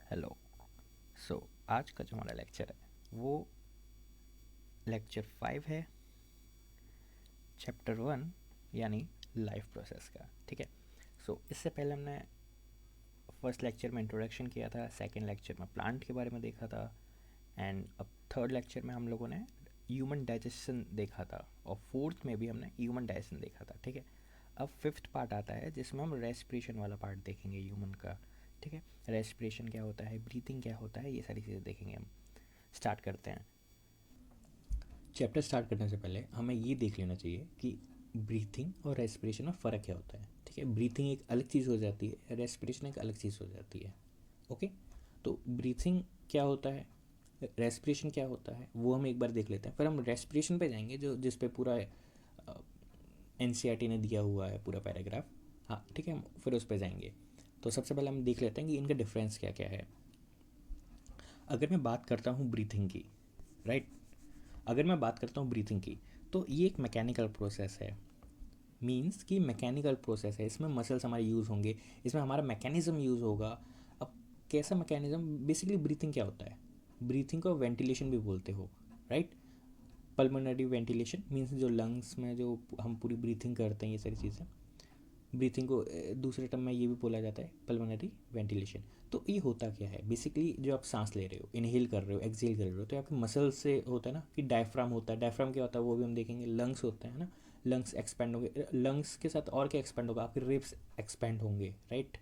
Hello. आज का जो हमारा लेक्चर है वो लेक्चर 5 है, चैप्टर 1 यानी लाइफ प्रोसेस का। ठीक है। इससे पहले हमने फर्स्ट लेक्चर में इंट्रोडक्शन किया था, सेकंड लेक्चर में प्लांट के बारे में देखा था, एंड अब थर्ड लेक्चर में हम लोगों ने ह्यूमन डाइजेशन देखा था, और फोर्थ में भी हमने ह्यूमन डाइजेशन देखा था। ठीक है। अब फिफ्थ पार्ट आता है जिसमें हम रेस्पिरेशन वाला पार्ट देखेंगे ह्यूमन का। ठीक है। रेस्पिरेशन क्या होता है, ब्रीथिंग क्या होता है, ये सारी चीज़ें देखेंगे हम। स्टार्ट करते हैं। चैप्टर स्टार्ट करने से पहले हमें ये देख लेना चाहिए कि ब्रीथिंग और रेस्पिरेशन में फ़र्क क्या होता है। ठीक है। ब्रीथिंग एक अलग चीज़ हो जाती है, रेस्पिरेशन एक अलग चीज़ हो जाती है। ओके। तो ब्रीथिंग क्या होता है, रेस्पिरेशन क्या होता है, वो हम एक बार देख लेते हैं, फिर हम रेस्पिरेशन पे जाएंगे जो जिस पे पूरा एनसीईआरटी ने दिया हुआ है पूरा पैराग्राफ। हाँ ठीक है, हम फिर उस पर जाएंगे। तो सबसे पहले हम देख लेते हैं कि इनका डिफरेंस क्या क्या है। अगर मैं बात करता हूँ ब्रीथिंग की, राइट, अगर मैं बात करता हूँ ब्रीथिंग की, तो ये एक मैकेनिकल प्रोसेस है। मीन्स कि मैकेनिकल प्रोसेस है, इसमें मसल्स हमारे यूज़ होंगे, इसमें हमारा मैकेनिज़्म यूज़ होगा। अब कैसा मैकेनिज़्म, बेसिकली ब्रीथिंग क्या होता है, ब्रीथिंग को वेंटिलेशन भी बोलते हो, राइट। पल्मोनरी वेंटिलेशन मीन्स जो लंग्स में जो हम पूरी ब्रीथिंग करते हैं, ये सारी चीज़ें, ब्रीथिंग को दूसरे टर्म में ये भी बोला जाता है पल्मोनरी वेंटिलेशन। तो ये होता क्या है, बेसिकली जो आप सांस ले रहे हो, इनहेल कर रहे हो, एक्सहेल कर रहे हो, तो आपके मसल से होता है ना कि डायफ्राम होता है। डायफ्राम क्या होता है वो भी हम देखेंगे। लंग्स होते हैं ना, लंग्स एक्सपेंड होंगे, लंग्स के साथ और क्या एक्सपेंड होगा, आपके रिब्स एक्सपेंड होंगे, राइट।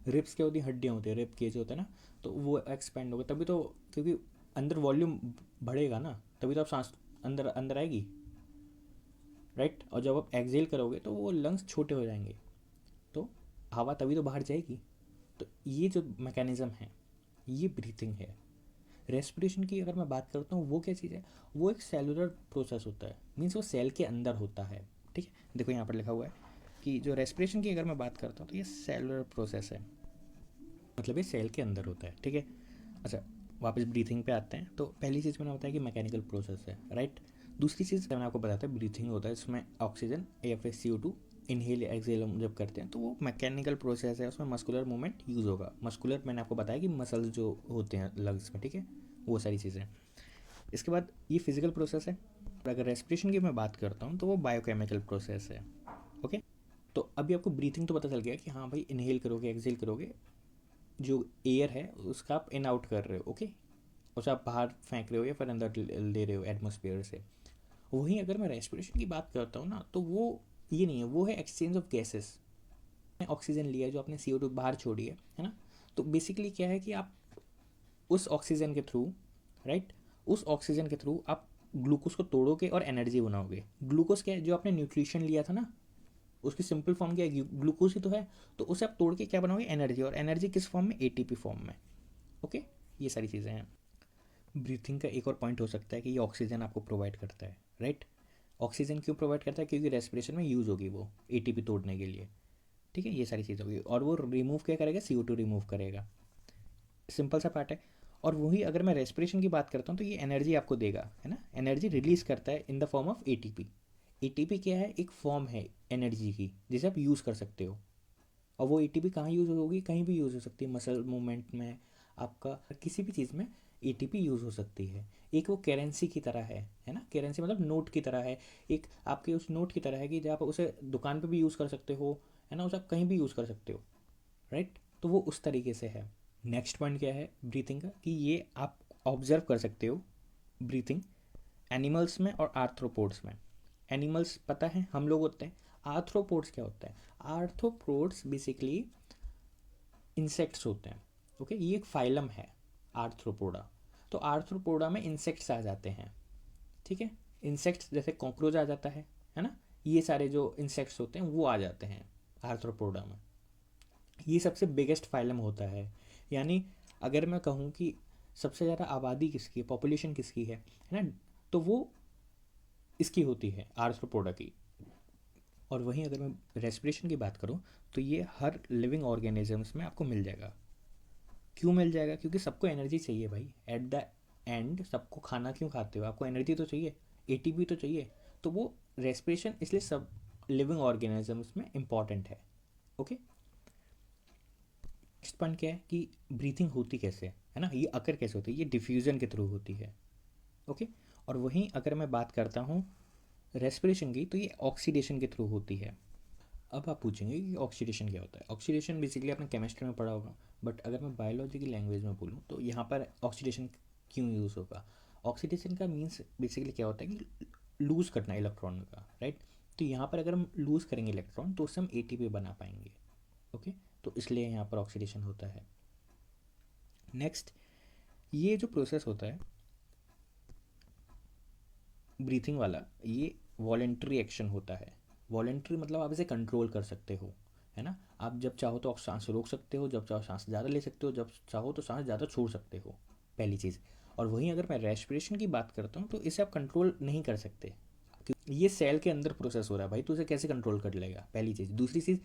रिब्स क्या होती है, हड्डियाँ होती है, रिब केज होता है ना, तो वो एक्सपेंड होगा तभी तो, क्योंकि अंदर वॉल्यूम बढ़ेगा ना, तभी तो आप सांस अंदर अंदर आएगी, राइट। और जब आप एक्सहेल करोगे तो वो लंग्स छोटे हो जाएंगे, तो हवा तभी तो बाहर जाएगी। तो ये जो मैकेनिज़्म है ये ब्रीथिंग है। रेस्पिरेशन की अगर मैं बात करता हूँ, वो क्या चीज़ है, वो एक सेलुलर प्रोसेस होता है। मीन्स वो सेल के अंदर होता है। ठीक है। देखो यहाँ पर लिखा हुआ है कि जो रेस्पिरेशन की अगर मैं बात करता हूँ तो ये सेलुलर प्रोसेस है, मतलब ये सेल के अंदर होता है। ठीक है। अच्छा, वापस ब्रीथिंग पे आते हैं। तो पहली चीज़ मैंने बताया कि मैकेनिकल प्रोसेस है, राइट। दूसरी चीज़ मैंने आपको बताया था ब्रीथिंग होता है, इसमें ऑक्सीजन या फिर CO2 इनहेल एक्सहेल हम जब करते हैं तो वो मैकेनिकल प्रोसेस है, उसमें मस्कुलर मूवमेंट यूज़ होगा। मस्कुलर मैंने आपको बताया कि मसल्स जो होते हैं लंग्स में, ठीक है, वो सारी चीज़ें। इसके बाद ये फिजिकल प्रोसेस है। और अगर रेस्पिरेशन की मैं बात करता हूँ तो वो बायोकेमिकल प्रोसेस है। ओके। तो अभी आपको ब्रीथिंग तो पता चल गया कि हाँ भाई, इनहेल करोगे एक्सहेल करोगे, जो एयर है उसका आप इन आउट कर रहे हो, ओके, उसे आप बाहर फेंक रहे हो या फिर अंदर ले रहे हो एटमोसफियर से। वहीं अगर मैं रेस्पिरेशन की बात करता हूँ ना, तो वो ये नहीं है, वो है एक्सचेंज ऑफ गैसेस। ऑक्सीजन लिया है जो आपने CO2 बाहर छोड़ी है ना, तो बेसिकली क्या है कि आप उस ऑक्सीजन के थ्रू, राइट, उस ऑक्सीजन के थ्रू आप ग्लूकोज को तोड़ोगे और एनर्जी बनाओगे। ग्लूकोज क्या है, जो आपने न्यूट्रिशन लिया था ना, उसकी सिंपल फॉर्म क्या है, ग्लूकोज ही तो है। तो उसे आप तोड़ के क्या बनाओगे, एनर्जी। और एनर्जी किस फॉर्म में, ATP फॉर्म में। ओके। ये सारी चीज़ें हैं। ब्रीथिंग का एक और पॉइंट हो सकता है कि ये ऑक्सीजन आपको प्रोवाइड करता है, राइट। ऑक्सीजन क्यों प्रोवाइड करता है, क्योंकि रेस्पिरेशन में यूज़ होगी वो ATP तोड़ने के लिए। ठीक है, ये सारी चीज़ होगी। और वो रिमूव क्या करेगा, CO2 रिमूव करेगा। सिंपल सा पार्ट है। और वही अगर मैं रेस्पिरेशन की बात करता हूँ तो ये एनर्जी आपको देगा, है ना, एनर्जी रिलीज करता है in the form of ATP। ATP क्या है, एक फॉर्म है एनर्जी की जिसे आप यूज़ कर सकते हो। और वो ATP कहाँ यूज़ होगी, कहीं भी यूज़ हो सकती है, मसल मूवमेंट में, आपका किसी भी चीज़ में ATP यूज़ हो सकती है। एक वो करेंसी की तरह है ना, करेंसी मतलब नोट की तरह है। एक आपके उस नोट की तरह है कि जब आप उसे दुकान पे भी यूज़ कर सकते हो, है ना, उसे आप कहीं भी यूज़ कर सकते हो, राइट। तो वो उस तरीके से है। नेक्स्ट पॉइंट क्या है ब्रीथिंग का, कि ये आप ऑब्जर्व कर सकते हो ब्रीथिंग एनिमल्स में और आर्थ्रोपोड्स में। एनिमल्स पता है हम लोग होते हैं। आर्थ्रोपोड्स क्या होता है, आर्थ्रोपोड्स बेसिकली इंसेक्ट्स होते हैं। ओके, ये एक फाइलम है आर्थ्रोपोडा। तो आर्थ्रोपोडा में इंसेक्ट्स आ जाते हैं, ठीक है। इंसेक्ट्स जैसे कॉकरोच आ जाता है ना, ये सारे जो इंसेक्ट्स होते हैं वो आ जाते हैं आर्थ्रोपोडा में। ये सबसे बिगेस्ट फाइलम होता है। यानी अगर मैं कहूँ कि सबसे ज़्यादा आबादी किसकी है, पॉपुलेशन किसकी है ना, तो वो इसकी होती है आर्थ्रोपोडा की। और वहीं अगर मैं रेस्पिरेशन की बात करूँ तो ये हर लिविंग ऑर्गेनिजम्स में आपको मिल जाएगा। क्यों मिल जाएगा, क्योंकि सबको एनर्जी चाहिए भाई। एट द एंड सबको खाना क्यों खाते हो, आपको एनर्जी तो चाहिए, ATP तो चाहिए। तो वो रेस्पिरेशन इसलिए सब लिविंग ऑर्गेनिजम्स में इम्पॉर्टेंट है। ओके। नेक्स्ट पॉइंट क्या है कि ब्रीथिंग होती कैसे है ना, ये अकर कैसे होती है, ये डिफ्यूज़न के थ्रू होती है। ओके, और वहीं अगर मैं बात करता हूँ रेस्पिरेशन की, तो ये ऑक्सीडेशन के थ्रू होती है। अब आप पूछेंगे कि ऑक्सीडेशन क्या होता है। ऑक्सीडेशन बेसिकली आपने केमिस्ट्री में पढ़ा होगा, बट अगर मैं बायोलॉजी की लैंग्वेज में बोलूँ तो यहाँ पर ऑक्सीडेशन क्यों यूज़ होगा। ऑक्सीडेशन का मीन्स बेसिकली क्या होता है कि लूज़ करना इलेक्ट्रॉन का, राइट। तो यहाँ पर अगर हम लूज़ करेंगे इलेक्ट्रॉन तो उससे हम एटीपी बना पाएंगे। ओके, तो इसलिए यहाँ पर ऑक्सीडेशन होता है। नेक्स्ट, ये जो प्रोसेस होता है ब्रीथिंग वाला, ये वॉलेंट्री एक्शन होता है। वॉलेंट्री मतलब आप इसे कंट्रोल कर सकते हो, है ना। आप जब चाहो तो सांस रोक सकते हो, जब चाहो सांस ज़्यादा ले सकते हो, जब चाहो तो सांस ज़्यादा छोड़ सकते हो, पहली चीज़। और वहीं अगर मैं रेस्पिरेशन की बात करता हूँ तो इसे आप कंट्रोल नहीं कर सकते, क्योंकि ये सेल के अंदर प्रोसेस हो रहा है भाई, तो इसे कैसे कंट्रोल कर लेगा, पहली चीज़। दूसरी चीज़,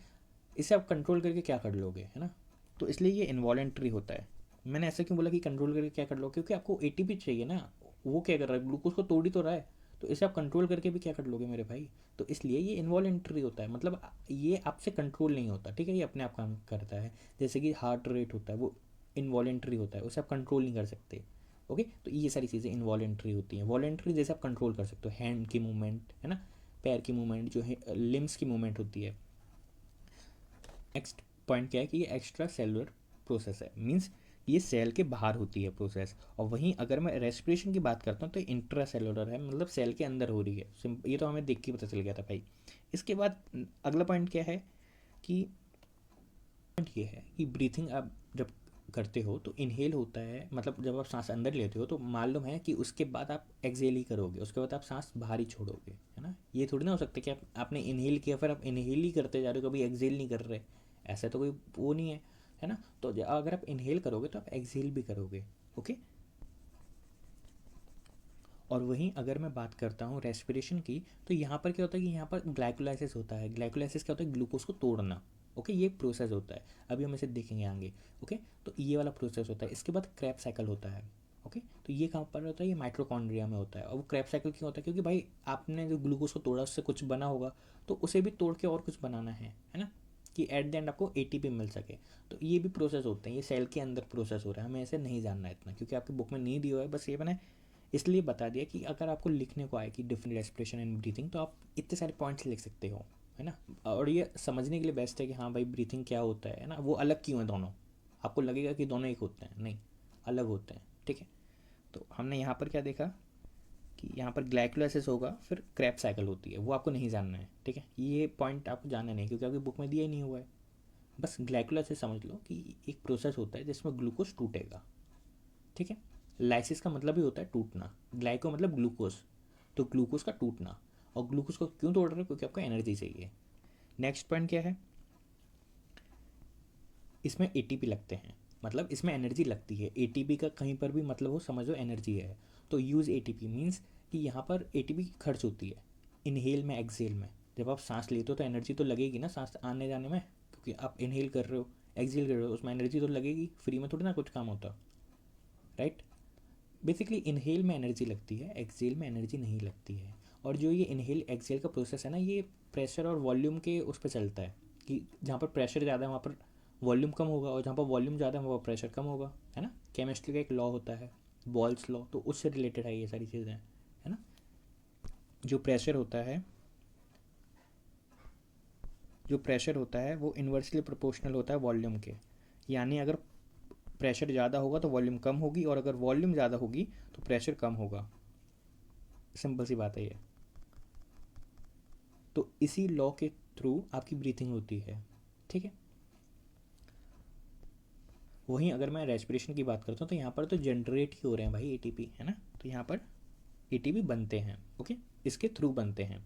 इसे आप कंट्रोल करके क्या कर लोगे, है ना। तो इसलिए ये इनवॉलेंट्री होता है। मैंने ऐसा क्यों बोला कि कंट्रोल करके क्या कर लो, क्योंकि आपको एटीपी चाहिए ना। वो क्या कर रहा है, ग्लूकोज को तोड़ ही तो रहा है, तो इसे आप कंट्रोल करके भी क्या कर लोगे मेरे भाई। तो इसलिए ये इनवॉलेंट्री होता है, मतलब ये आपसे कंट्रोल नहीं होता, ठीक है, ये अपने आप काम करता है। जैसे कि हार्ट रेट होता है, वो इनवॉलेंट्री होता है, उसे आप कंट्रोल नहीं कर सकते। ओके, तो ये सारी चीज़ें इनवॉलेंट्री होती हैं। वॉलेंट्री जैसे आप कंट्रोल कर सकते हो, हैंड की मूवमेंट, है ना, पैर की मूवमेंट, जो है लिम्स की मूवमेंट होती है। नेक्स्ट पॉइंट क्या है कि ये एक्स्ट्रा सेलुलर प्रोसेस है, मीन्स ये सेल के बाहर होती है प्रोसेस। और वहीं अगर मैं रेस्पिरेशन की बात करता हूँ तो इंट्रा सेलुलर है, मतलब सेल के अंदर हो रही है। ये तो हमें देख के पता चल गया था भाई। इसके बाद अगला पॉइंट क्या है कि पॉइंट ये है कि ब्रीथिंग आप जब करते हो तो इनहेल होता है, मतलब जब आप सांस अंदर लेते हो तो मालूम है कि उसके बाद आप एक्सेल ही करोगे, उसके बाद आप सांस बाहर ही छोड़ोगे, है ना। ये थोड़ी ना हो सकता कि आपने इनहेल किया फिर आप इनहेल ही करते जा रहे हो, कभी एक्सेल नहीं कर रहे, ऐसा तो कोई वो नहीं है ना। तो अगर आप इनहेल करोगे तो आप एक्सेल भी करोगे। ओके, और वहीं अगर मैं बात करता हूँ रेस्पिरेशन की, तो यहाँ पर क्या होता है कि यहाँ पर ग्लाइकोलाइसिस होता है। ग्लाइकोलाइसिस क्या होता है, ग्लूकोज को तोड़ना। ओके, ये प्रोसेस होता है, अभी हम इसे देखेंगे आगे। ओके, तो ये वाला प्रोसेस होता है। इसके बाद क्रैब साइकिल होता है। ओके, तो ये कहाँ पर होता है, ये माइट्रोकॉन्ड्रिया में होता है। और वो क्रैब साइकिल क्यों होता है, क्योंकि भाई आपने जो ग्लूकोज को तोड़ा उससे कुछ बना होगा, तो उसे भी तोड़ के और कुछ बनाना है ना, कि एट द एंड आपको एटीपी मिल सके। तो ये भी प्रोसेस होते हैं, ये सेल के अंदर प्रोसेस हो रहा है, हमें ऐसे नहीं जानना है इतना, क्योंकि आपकी बुक में नहीं दिया हुआ है, बस ये मैंने इसलिए बता दिया कि अगर आपको लिखने को आए कि डिफरेंट रेस्पिरेशन एंड ब्रीथिंग, तो आप इतने सारे पॉइंट्स लिख सकते हो, है ना। और ये समझने के लिए बेस्ट है कि हाँ भाई ब्रीथिंग क्या होता है ना, वो अलग क्यों है दोनों। आपको लगेगा कि दोनों एक होते हैं, नहीं, अलग होते हैं, ठीक है। तो हमने यहाँ पर क्या देखा कि यहाँ पर ग्लाइकोलाइसिस होगा, फिर क्रैब साइकिल होती है, वो आपको नहीं जानना है, ठीक है। ये पॉइंट आपको जानना नहीं, क्योंकि आपकी बुक में दिया ही नहीं हुआ है। बस ग्लाइकोलाइसिस समझ लो कि एक प्रोसेस होता है जिसमें ग्लूकोज टूटेगा, ठीक है। लाइसिस का मतलब ही होता है टूटना, ग्लाइको मतलब ग्लूकोज, तो ग्लूकोज का टूटना। और ग्लूकोज को क्यों तोड़ रहे हो, क्योंकि आपको एनर्जी चाहिए। नेक्स्ट पॉइंट क्या है, इसमें एटीपी लगते हैं, मतलब इसमें एनर्जी लगती है। एटीपी का कहीं पर भी मतलब हो, समझो एनर्जी है, तो यूज़ एटीपी मीन्स कि यहाँ पर एटीपी खर्च होती है इनहेल में एक्सेल में। जब आप सांस लेते हो तो एनर्जी तो लगेगी ना सांस आने जाने में, क्योंकि आप इनहेल कर रहे हो, एक्सेल कर रहे हो, उसमें एनर्जी तो लगेगी, फ्री में थोड़ी ना कुछ काम होता, राइट। बेसिकली इनहेल में एनर्जी लगती है, एक्सेल में एनर्जी नहीं लगती है। और जो ये इनहेल एक्सेल का प्रोसेस है ना, ये प्रेशर और वॉल्यूम के उस पर चलता है, कि जहाँ पर प्रेशर ज़्यादा है वहाँ पर वॉल्यूम कम होगा, और जहाँ पर वॉल्यूम ज़्यादा है वहाँ पर प्रेशर कम होगा, है ना। केमिस्ट्री का एक लॉ होता है, बॉल्स लॉ, तो उससे रिलेटेड है ये सारी चीज़ें, है ना। जो प्रेशर होता है, जो प्रेशर होता है वो इन्वर्सली प्रोपोर्शनल होता है वॉल्यूम के। यानी अगर प्रेशर ज़्यादा होगा तो वॉल्यूम कम होगी, और अगर वॉल्यूम ज़्यादा होगी तो प्रेशर कम होगा। सिंपल सी बात है ये। तो इसी लॉ के थ्रू आपकी ब्रीथिंग होती है, ठीक है। वहीं अगर मैं रेस्पिरेशन की बात करता हूँ तो यहाँ पर तो जनरेट ही हो रहे हैं भाई एटीपी, है ना। तो यहाँ पर एटीपी बनते हैं, ओके, इसके थ्रू बनते हैं।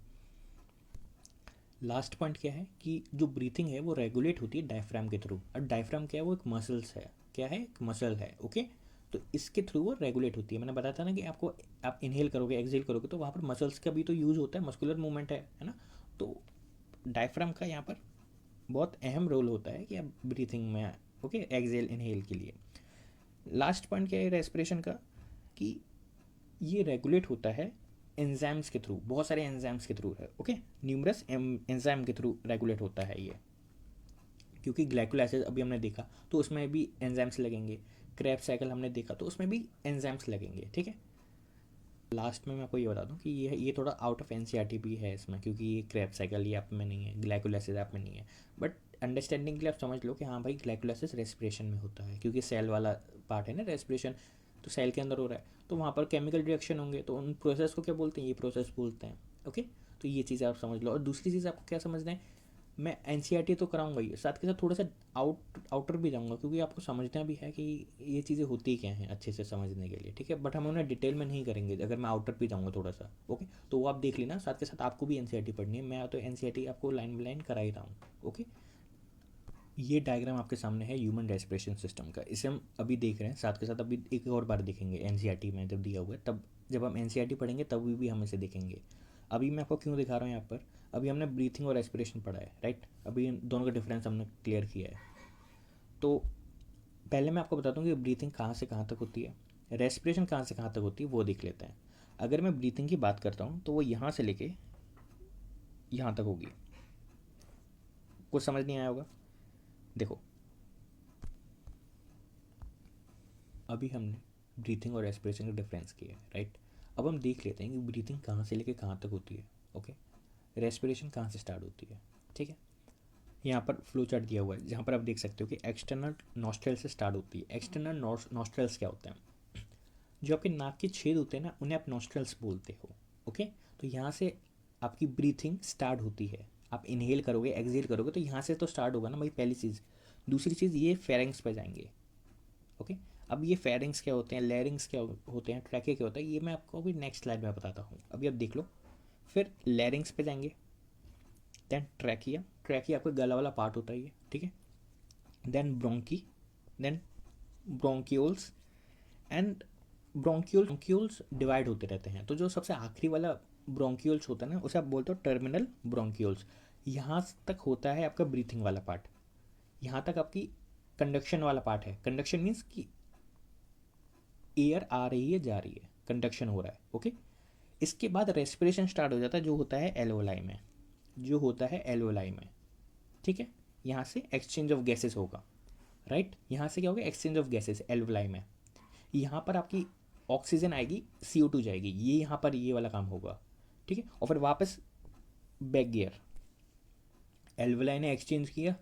लास्ट पॉइंट क्या है कि जो ब्रीथिंग है वो रेगुलेट होती है डायफ्राम के थ्रू। और डायफ्राम क्या है, वो एक मसल्स है, क्या है, एक मसल है, ओके। तो इसके थ्रू वो रेगुलेट होती है। मैंने बताया था ना कि आपको, आप इनहेल करोगे एक्सहेल करोगे तो वहाँ पर मसल्स का भी तो यूज़ होता है, मस्कुलर मूवमेंट है ना। तो डायफ्राम का यहाँ पर बहुत अहम रोल होता है कि आप ब्रीथिंग में, ओके, एक्सहेल इनहेल के लिए। लास्ट पॉइंट क्या है रेस्पिरेशन का, कि ये रेगुलेट होता है एंजाइम्स के थ्रू, बहुत सारे एंजाइम्स के थ्रू है, ओके, न्यूमरस एंजाइम के थ्रू रेगुलेट होता है ये। क्योंकि ग्लाइकोलाइसिस अभी हमने देखा तो उसमें भी एंजाइम्स लगेंगे, क्रेब्स साइकिल हमने देखा तो उसमें भी एंजाइम्स लगेंगे, ठीक है। लास्ट में मैं आपको ये बता दूं कि ये थोड़ा आउट ऑफ एनसीईआरटी भी है इसमें, क्योंकि ये क्रेब साइकिल ये आप में नहीं है, ग्लाइकोलाइसिस आप में नहीं है, बट अंडरस्टैंडिंग के लिए आप समझ लो कि हाँ भाई ग्लाइकोलाइसिस रेस्पिरेशन में होता है, क्योंकि सेल वाला पार्ट है ना रेस्पिरेशन, तो सेल के अंदर हो रहा है, तो वहाँ पर केमिकल रिएक्शन होंगे, तो उन प्रोसेस को क्या बोलते हैं, ये प्रोसेस बोलते हैं। ओके, तो ये चीज़ आप समझ लो। और दूसरी चीज़ आपको क्या समझना है, मैं एनसीईआरटी तो कराऊंगा ही, साथ के साथ थोड़ा सा आउटर भी जाऊंगा, क्योंकि आपको समझना भी है कि ये चीज़ें होती क्या हैं अच्छे से समझने के लिए, ठीक है। बट हम उन्हें डिटेल में नहीं करेंगे अगर मैं आउटर भी जाऊंगा थोड़ा सा। ओके, तो वो आप देख लेना, साथ के साथ आपको भी एनसीईआरटी पढ़नी है, मैं तो एनसीईआरटी आपको लाइन बाई लाइन करा ही रहा हूँ। ओके, ये डायग्राम आपके सामने है ह्यूमन रेस्पिरेशन सिस्टम का, इसे हम अभी देख रहे हैं, साथ के साथ अभी एक और बार देखेंगे एनसीईआरटी में जब दिया हुआ है, तब जब हम एनसीईआरटी पढ़ेंगे तब भी हम इसे देखेंगे। अभी मैं आपको क्यों दिखा रहा हूँ यहाँ पर, अभी हमने ब्रीथिंग और रेस्पिरेशन पढ़ा है, राइट। अभी इन दोनों का डिफरेंस हमने क्लियर किया है। तो पहले मैं आपको बताता हूँ कि ब्रीथिंग कहाँ से कहाँ तक होती है, रेस्पिरेशन कहाँ से कहाँ तक होती है, वो देख लेते हैं। अगर मैं ब्रीथिंग की बात करता हूँ तो वो यहाँ से लेके यहाँ तक होगी। कुछ समझ नहीं आया होगा, देखो अभी हमने ब्रीथिंग और रेस्पिरेशन का डिफरेंस किया है, राइट। अब हम देख लेते हैं कि ब्रीथिंग कहाँ से लेके कहाँ तक होती है, ओके, रेस्पिरेशन कहाँ से स्टार्ट होती है, ठीक है। यहाँ पर फ्लो चार्ट दिया हुआ है, जहाँ पर आप देख सकते हो कि एक्सटर्नल नॉस्ट्रल से स्टार्ट होती है। एक्सटर्नल नॉस्ट्रल्स क्या होते हैं, जो आपके नाक के छेद होते हैं ना, उन्हें आप नॉस्ट्रल्स बोलते हो। ओके, तो यहाँ से आपकी ब्रीथिंग स्टार्ट होती है, आप इनहेल करोगे एक्सहेल करोगे तो यहाँ से तो स्टार्ट होगा ना भाई, पहली चीज़। दूसरी चीज़, ये फेरेंग्स पे जाएंगे। ओके, अब ये फेरेंग्स क्या होते हैं, लेरिंग्स क्या होते हैं, ट्रैके क्या होता है, ये मैं आपको अभी नेक्स्ट स्लाइड में बताता हूँ, अभी आप देख लो। फिर लेरिंग्स पे जाएंगे, देन ट्रैकिया, ट्रैकिया आपका गला वाला पार्ट होता है ये, ठीक है। Then bronchi, then bronchioles and bronchioles divide होते रहते हैं। तो जो सबसे आखिरी वाला ब्रोंक्यूल्स होता है ना, उसे आप बोलते हो टर्मिनल ब्रोंक्यूल्स। यहाँ तक होता है आपका ब्रीथिंग वाला पार्ट, यहाँ तक आपकी कंडक्शन वाला पार्ट है। कंडक्शन मीन्स कि एयर आ रही है जा रही है, कंडक्शन हो रहा है। ओके, इसके बाद रेस्पिरेशन स्टार्ट हो जाता है, जो होता है एल्वोलाई में, जो होता है एल्वोलाई में, ठीक है। यहाँ से एक्सचेंज ऑफ गैसेस होगा, राइट। यहाँ से क्या होगा, एक्सचेंज ऑफ गैसेस एल्वोलाई में। यहाँ पर आपकी ऑक्सीजन आएगी, CO2 जाएगी, ये यहाँ पर ये वाला काम होगा, ठीक है। और फिर वापस बैक गियर, एल्वोलाई ने एक्सचेंज किया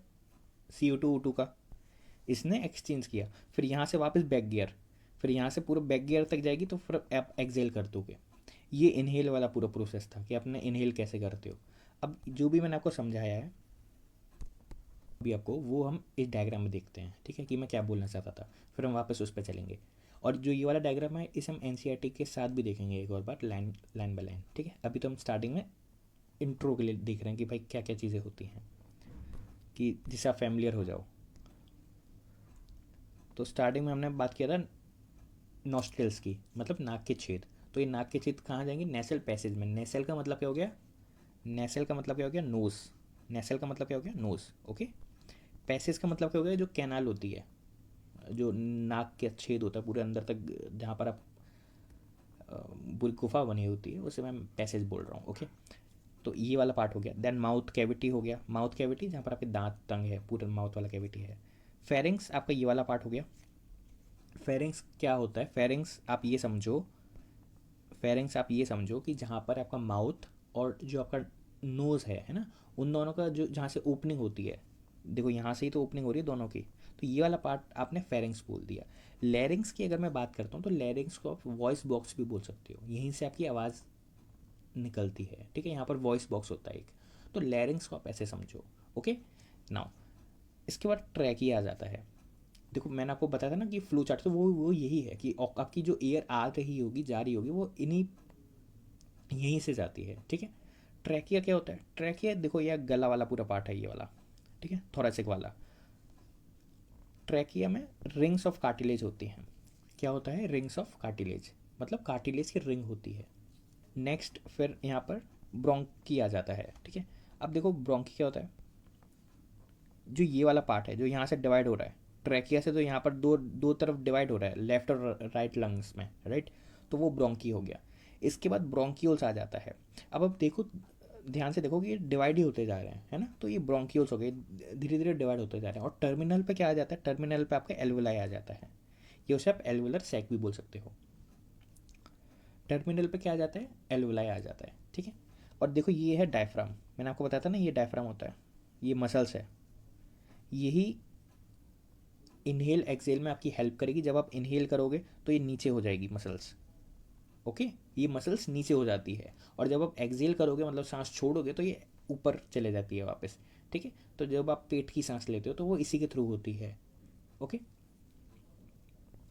CO2 O2 का, इसने एक्सचेंज किया, फिर यहाँ से वापस बैक गियर, फिर यहाँ से पूरा बैक गियर तक जाएगी, तो फिर आप एक्सेल कर दोगे। ये इनहेल वाला पूरा प्रोसेस था कि आपने इनहेल कैसे करते हो। अब जो भी मैंने आपको समझाया है अभी आपको, वो हम इस डायग्राम में देखते हैं, ठीक है, कि मैं क्या बोलना चाहता था, फिर हम वापस उस पर चलेंगे। और जो ये वाला डायग्राम है इसे हम एनसीईआरटी के साथ भी देखेंगे एक और बार, लाइन लाइन बाय लाइन, ठीक है। अभी तो हम स्टार्टिंग में इंट्रो के लिए देख रहे हैं कि भाई क्या क्या चीज़ें होती हैं, कि जिससे आप फैमिलियर हो जाओ। तो स्टार्टिंग में हमने बात किया था नॉस्ट्रल्स की, मतलब नाक के छेद। तो ये नाक के छेद कहाँ जाएंगे, नेसल पैसेज में। नेसल का मतलब क्या हो गया, नेसल का मतलब क्या हो गया, नोज़। नेसल का मतलब क्या हो गया, नोज़। ओके, पैसेज का मतलब क्या हो गया, जो कैनाल होती है, जो नाक के छेद होता है पूरे अंदर तक, जहाँ पर आप पूरी गुफा बनी होती है, उसे मैं पैसेज बोल रहा हूँ। ओके, तो ये वाला पार्ट हो गया। देन माउथ कैविटी हो गया, माउथ कैविटी जहाँ पर आपके दांत तंग है, पूरा माउथ वाला कैविटी है। फेरिंग्स आपका ये वाला पार्ट हो गया। फेरिंग्स क्या होता है, फेरिंग्स आप ये समझो, फेरिंग्स आप ये समझो कि जहाँ पर आपका माउथ और जो आपका नोज़ है ना, उन दोनों का जो जहाँ से ओपनिंग होती है, देखो यहाँ से ही तो ओपनिंग हो रही है दोनों की, तो ये वाला पार्ट आपने फेरिंग्स बोल दिया। लैरिंग्स की अगर मैं बात करता हूँ तो लैरिंग्स को आप वॉइस बॉक्स भी बोल सकते हो, यहीं से आपकी आवाज़ निकलती है, ठीक है। यहाँ पर वॉइस बॉक्स होता है एक, तो लैरिंग्स को आप ऐसे समझो। ओके, नाउ इसके बाद ट्रैकिया आ जाता है। देखो मैंने आपको बताया था ना कि फ्लो चार्ट, तो वो यही है कि आपकी जो एयर आ रही होगी जा रही होगी वो इन्हीं यहीं से जाती है, ठीक है। ट्रैकिया क्या होता है, ट्रैकिया देखो यह गला वाला पूरा पार्ट है ये वाला, ठीक है, थोरेसिक वाला। ट्रैकिया में रिंग्स ऑफ कार्टिलेज होती हैं। क्या होता है, रिंग्स ऑफ कार्टिलेज, मतलब कार्टिलेज की रिंग होती है। नेक्स्ट फिर यहाँ पर ब्रोंकी आ जाता है, ठीक है। अब देखो ब्रोंकी क्या होता है, जो ये वाला पार्ट है जो यहाँ से डिवाइड हो रहा है ट्रैकिया से, तो यहाँ पर दो दो तरफ डिवाइड हो रहा है, लेफ्ट और राइट लंग्स में, राइट। तो वो ब्रोंकी हो गया। इसके बाद ब्रोंक्यूल्स आ जाता है। अब देखो ध्यान से देखो कि ये डिवाइड ही होते जा रहे हैं, है ना। तो ये ब्रोंक्यूल्स हो गए, धीरे धीरे डिवाइड होते जा रहे हैं। और टर्मिनल पे क्या आ जाता है, टर्मिनल पे आपका एल्वुलाई आ जाता है, ये उसे आप एल्वुलर सैक भी बोल सकते हो। टर्मिनल पे क्या आ जाता है, एल्वुलाई आ जाता है, ठीक है। और देखो ये है डायफ्राम, मैंने आपको बताया था ना ये डायफ्राम होता है, ये मसल्स है, यही इनहेल एक्सेल में आपकी हेल्प करेगी। जब आप इनहेल करोगे तो ये नीचे हो जाएगी मसल्स, ओके, ये मसल्स नीचे हो जाती है। और जब आप एक्सेल करोगे मतलब सांस छोड़ोगे तो ये ऊपर चले जाती है वापस, ठीक है। तो जब आप पेट की सांस लेते हो तो वो इसी के थ्रू होती है, ओके।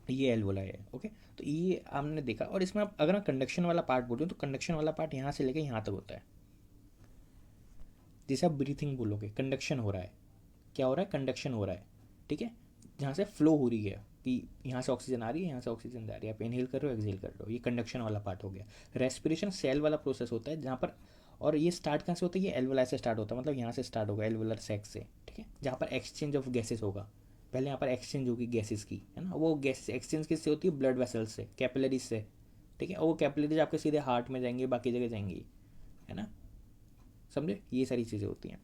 ये एल्वोलाई है, ओके। तो ये आपने देखा। और इसमें आप अगर मैं कंडक्शन वाला पार्ट बोल रही हूँ तो कंडक्शन वाला पार्ट यहाँ से लेके यहाँ तक होता है। जैसे आप ब्रीथिंग बोलोगे, कंडक्शन हो रहा है, क्या हो रहा है, कंडक्शन हो रहा है, ठीक है। जहाँ से फ्लो हो रही है कि यहाँ से ऑक्सीजन आ रही है, यहाँ से ऑक्सीजन जा रही है, आप इनहेल कर रहे हो, एक्सहेल कर रहे हो, ये कंडक्शन वाला पार्ट हो गया। रेस्पिरेशन सेल वाला प्रोसेस होता है जहाँ पर, और ये स्टार्ट कहाँ से होता है, ये एल्वोलाई से स्टार्ट होता है, मतलब यहाँ से स्टार्ट होगा एल्वुलर सैक से, ठीक है। जहाँ पर एक्सचेंज ऑफ गैसेस होगा, पहले यहाँ पर एक्सचेंज होगी गैसेस की, है ना। वो गैस एक्सचेंज किससे होती है, ब्लड वेसल्स से, कैपिलरीज से, ठीक है। और वो कैपिलरीज आपके सीधे हार्ट में जाएंगे, बाकी जगह जाएंगी, है ना, समझे। ये सारी चीज़ें होती हैं।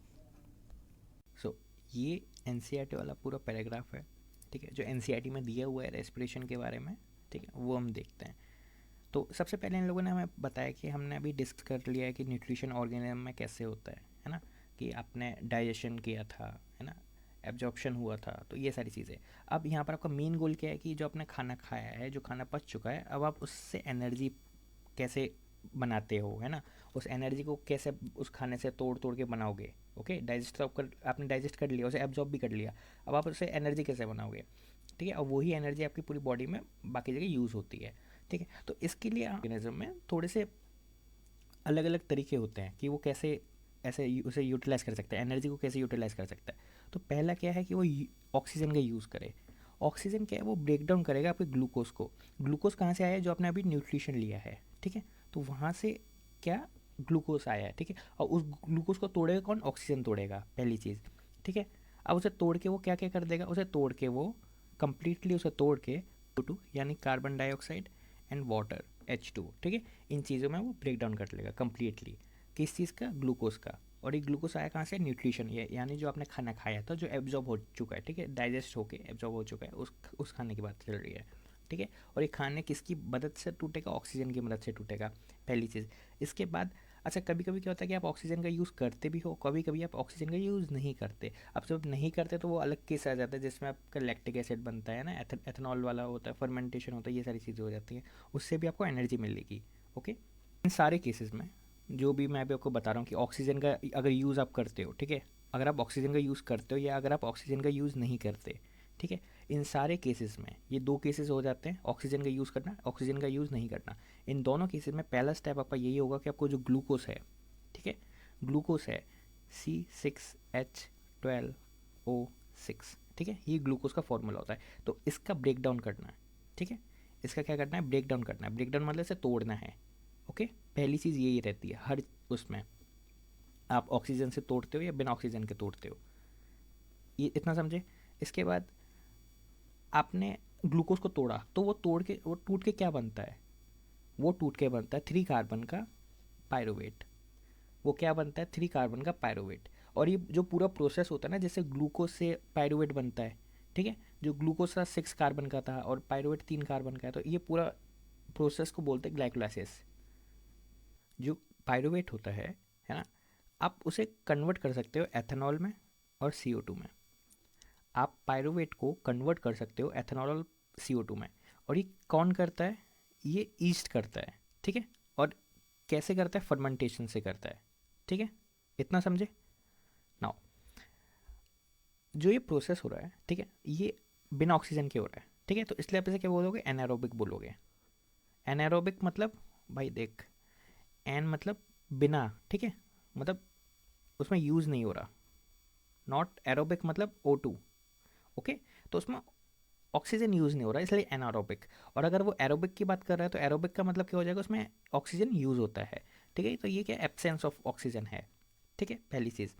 सो ये एनसीईआरटी वाला पूरा पैराग्राफ है, ठीक है, जो एनसीईआरटी में दिया हुआ है रेस्पिरेशन के बारे में, ठीक है, वो हम देखते हैं। तो सबसे पहले इन लोगों ने हमें बताया कि हमने अभी डिस्कस कर लिया है कि न्यूट्रिशन ऑर्गेनिज्म में कैसे होता है ना, कि आपने डाइजेशन किया था, है ना, एब्जॉर्प्शन हुआ था, तो ये सारी चीज़ें। अब यहाँ पर आपका मेन गोल क्या है कि जो आपने खाना खाया है, जो खाना पच चुका है, अब आप उससे एनर्जी कैसे बनाते हो, है ना, उस एनर्जी को कैसे उस खाने से तोड़ तोड़ के बनाओगे, ओके। डाइजेस्ट तो आपने डाइजेस्ट कर लिया, उसे एब्जॉर्ब भी कर लिया, अब आप उससे एनर्जी कैसे बनाओगे, ठीक है। और वही एनर्जी आपकी पूरी बॉडी में बाकी जगह यूज़ होती है, ठीक है। तो इसके लिए ऑर्गेनिज्म में थोड़े से अलग अलग तरीके होते हैं कि वो कैसे ऐसे उसे यूटिलाइज़ कर सकता है, एनर्जी को कैसे यूटिलाइज़ कर सकता है। तो पहला क्या है कि वो ऑक्सीजन का यूज़ करे। ऑक्सीजन क्या है, वो ब्रेक डाउन करेगा आपके ग्लूकोज को। ग्लूकोज कहाँ से आया है, जो आपने अभी न्यूट्रिशन लिया है, ठीक है। तो वहाँ से क्या, ग्लूकोज आया है, ठीक है। और उस ग्लूकोज को तोड़ेगा कौन, ऑक्सीजन तोड़ेगा, पहली चीज़, ठीक है। अब उसे तोड़ के वो क्या क्या कर देगा, उसे तोड़ के वो कंप्लीटली उसे तोड़ के CO2 यानी carbon dioxide and water H2, ठीक है, इन चीज़ों में वो ब्रेक डाउन कर लेगा कम्प्लीटली। किस चीज़ का, ग्लूकोज का। और ये ग्लूकोज आया कहाँ से, न्यूट्रिशन, ये यानी जो आपने खाना खाया था, जो एब्जॉर्ब हो चुका है, ठीक है, डाइजेस्ट होके एब्जॉर्ब हो चुका है, उस खाने की बात चल रही है, ठीक है। और ये खाने किसकी मदद से टूटेगा, ऑक्सीजन की मदद से टूटेगा, पहली चीज़। इसके बाद अच्छा, कभी कभी क्या होता है कि आप ऑक्सीजन का यूज़ करते भी हो, कभी कभी आप ऑक्सीजन का यूज़ नहीं करते। अब जब नहीं करते तो वो अलग केस आ जाता है जिसमें आपका लैक्टिक एसिड बनता है ना, एथेनॉल वाला होता है, फर्मेंटेशन होता है, ये सारी चीज़ें हो जाती हैं, उससे भी आपको एनर्जी मिलेगी, ओके। इन सारे केसेस में जो भी मैं अभी आपको बता रहा हूँ कि ऑक्सीजन का अगर यूज़ आप करते हो, ठीक है, अगर आप ऑक्सीजन का यूज़ करते हो या अगर आप ऑक्सीजन का यूज़ नहीं करते, ठीक है, इन सारे केसेस में ये दो केसेस हो जाते हैं, ऑक्सीजन का यूज़ करना, ऑक्सीजन का यूज़ नहीं करना। इन दोनों केसेस में पहला स्टेप आपका यही होगा कि आपको जो ग्लूकोज है, ठीक है, ग्लूकोज है C6H12O6, ठीक है, ये ग्लूकोज का फॉर्मूला होता है। तो इसका ब्रेक डाउन करना है, ठीक है, इसका क्या करना है, ब्रेक डाउन करना है। ब्रेक डाउन मतलब इसे तोड़ना है, ओके। पहली चीज़ यही रहती है हर उसमें, आप ऑक्सीजन से तोड़ते हो या बिना ऑक्सीजन के तोड़ते हो, ये इतना समझे। इसके बाद आपने ग्लूकोज को तोड़ा तो वो टूट के क्या बनता है, वो टूट के बनता है 3 कार्बन का पायरुवेट। वो क्या बनता है, 3 कार्बन का पायरुवेट। और ये जो पूरा प्रोसेस होता है ना, जैसे ग्लूकोज से पायरुवेट बनता है, ठीक है, जो ग्लूकोज था 6 कार्बन का था और पायरुवेट 3 कार्बन का है, तो ये पूरा प्रोसेस को बोलते हैं ग्लाइकोलाइसिस। जो पायरुवेट होता है ना, आप उसे कन्वर्ट कर सकते हो एथेनॉल में और CO2 में। आप पायरुवेट को कन्वर्ट कर सकते हो एथेनॉल और CO2 में। और ये कौन करता है, ये ईस्ट करता है, ठीक है। और कैसे करता है, फर्मेंटेशन से करता है, ठीक है, इतना समझे। नाउ जो ये प्रोसेस हो रहा है, ठीक है, ये बिना ऑक्सीजन के हो रहा है, ठीक है। तो इसलिए आप इसे क्या बोलोगे, एनारोबिक बोलोगे। एनारोबिक मतलब, भाई देख, एन मतलब बिना, ठीक है, मतलब उसमें यूज़ नहीं हो रहा। नॉट एरोबिक मतलब O2, ओके। तो उसमें ऑक्सीजन यूज़ नहीं हो रहा, इसलिए एनारोबिक। और अगर वो एरोबिक की बात कर रहा है तो एरोबिक का मतलब क्या हो जाएगा, उसमें ऑक्सीजन यूज़ होता है, ठीक है। तो ये क्या, एब्सेंस ऑफ ऑक्सीजन है, ठीक है, पहली चीज़।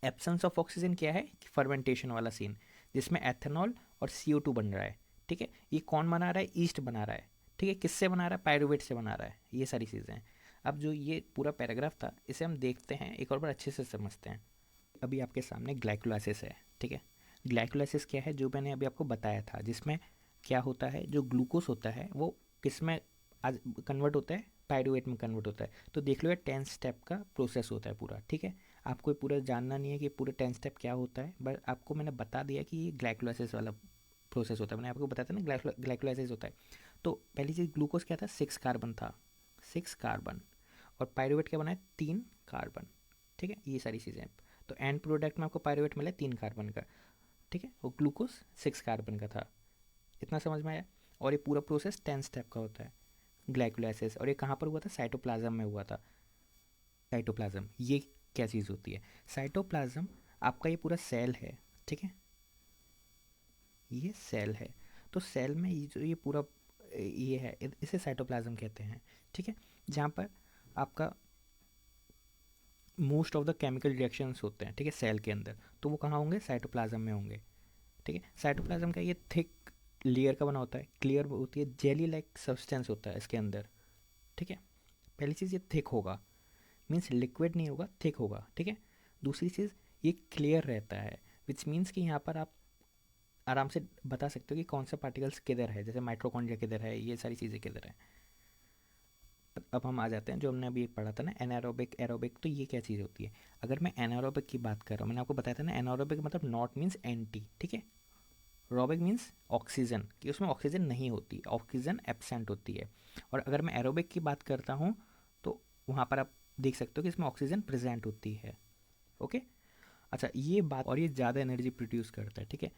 एब्सेंस ऑफ ऑक्सीजन क्या है, फर्मेंटेशन वाला सीन, जिसमें एथेनॉल और CO2 बन रहा है, ठीक है। ये कौन बना रहा है, ईस्ट बना रहा है, ठीक है। किससे बना रहा है, पायरुवेट से बना रहा है, ये सारी चीज़ें हैं। अब जो ये पूरा पैराग्राफ था इसे हम देखते हैं एक और बार अच्छे से समझते हैं। अभी आपके सामने ग्लाइकोलाइसिस है, ठीक है। ग्लाइकोलाइसिस क्या है, जो मैंने अभी आपको बताया था, जिसमें क्या होता है, जो ग्लूकोज होता है वो किस में आज कन्वर्ट होता है, पायरूवेट में कन्वर्ट होता है। तो देख लो ये 10 स्टेप का प्रोसेस होता है पूरा, ठीक है। आपको ये पूरा जानना नहीं है कि पूरे 10 स्टेप क्या होता है, बट आपको मैंने बता दिया कि ये ग्लाइकोलाइसिस वाला प्रोसेस होता है। मैंने आपको बताया था ना ग्लाइकोलाइसिस होता है। तो पहली चीज़ ग्लूकोज क्या था, 6 कार्बन था, 6 कार्बन। और पायरूवेट क्या बना है, 3 कार्बन, ठीक है। ये सारी चीज़ें, तो एंड प्रोडक्ट में आपको पायरूवेट मिला 3 कार्बन का, ठीक है। वो ग्लूकोज 6 कार्बन का था, इतना समझ में आया। और ये पूरा प्रोसेस 10 स्टेप का होता है ग्लाइकोलाइसिस। और ये कहाँ पर हुआ था, साइटोप्लाज्म में हुआ था। साइटोप्लाज्म ये क्या चीज़ होती है, साइटोप्लाज्म आपका ये पूरा सेल है, ठीक है। ये सेल है, तो सेल में ये जो ये पूरा ये है, इसे साइटोप्लाज्म कहते हैं, ठीक है। जहाँ पर आपका most of the chemical reactions होते हैं, ठीक है, सेल के अंदर। तो वो कहाँ होंगे, साइटोप्लाज्म में होंगे, ठीक है। साइटोप्लाज्म का ये थिक लेयर का बना होता है, क्लियर होती है, जेली लाइक सब्सटेंस होता है इसके अंदर, ठीक है। पहली चीज़ ये थिक होगा, मीन्स लिक्विड नहीं होगा, थिक होगा, ठीक है। दूसरी चीज़ ये क्लियर रहता है, विच मीन्स कि यहाँ पर आप आराम से बता सकते हो कि कौन सा पार्टिकल्स किधर है, जैसे माइट्रोकॉन्ड्रिया किधर है, ये सारी चीज़ें किधर है। अब हम आ जाते हैं जो हमने अभी पढ़ा था ना, एनारोबिक एरोबिक। तो ये क्या चीज़ होती है, अगर मैं एनारोबिक की बात कर रहा हूँ, मैंने आपको बताया था ना, एनारोबिक मतलब नॉट मीन्स एंटी, ठीक है। रोबिक मीन्स ऑक्सीजन, कि उसमें ऑक्सीजन नहीं होती, ऑक्सीजन एब्सेंट होती है। और अगर मैं एरोबिक की बात करता हूँ तो वहाँ पर आप देख सकते हो कि इसमें ऑक्सीजन प्रेजेंट होती है, ओके। अच्छा ये बात, और ये ज़्यादा एनर्जी प्रोड्यूस करता है, ठीक है।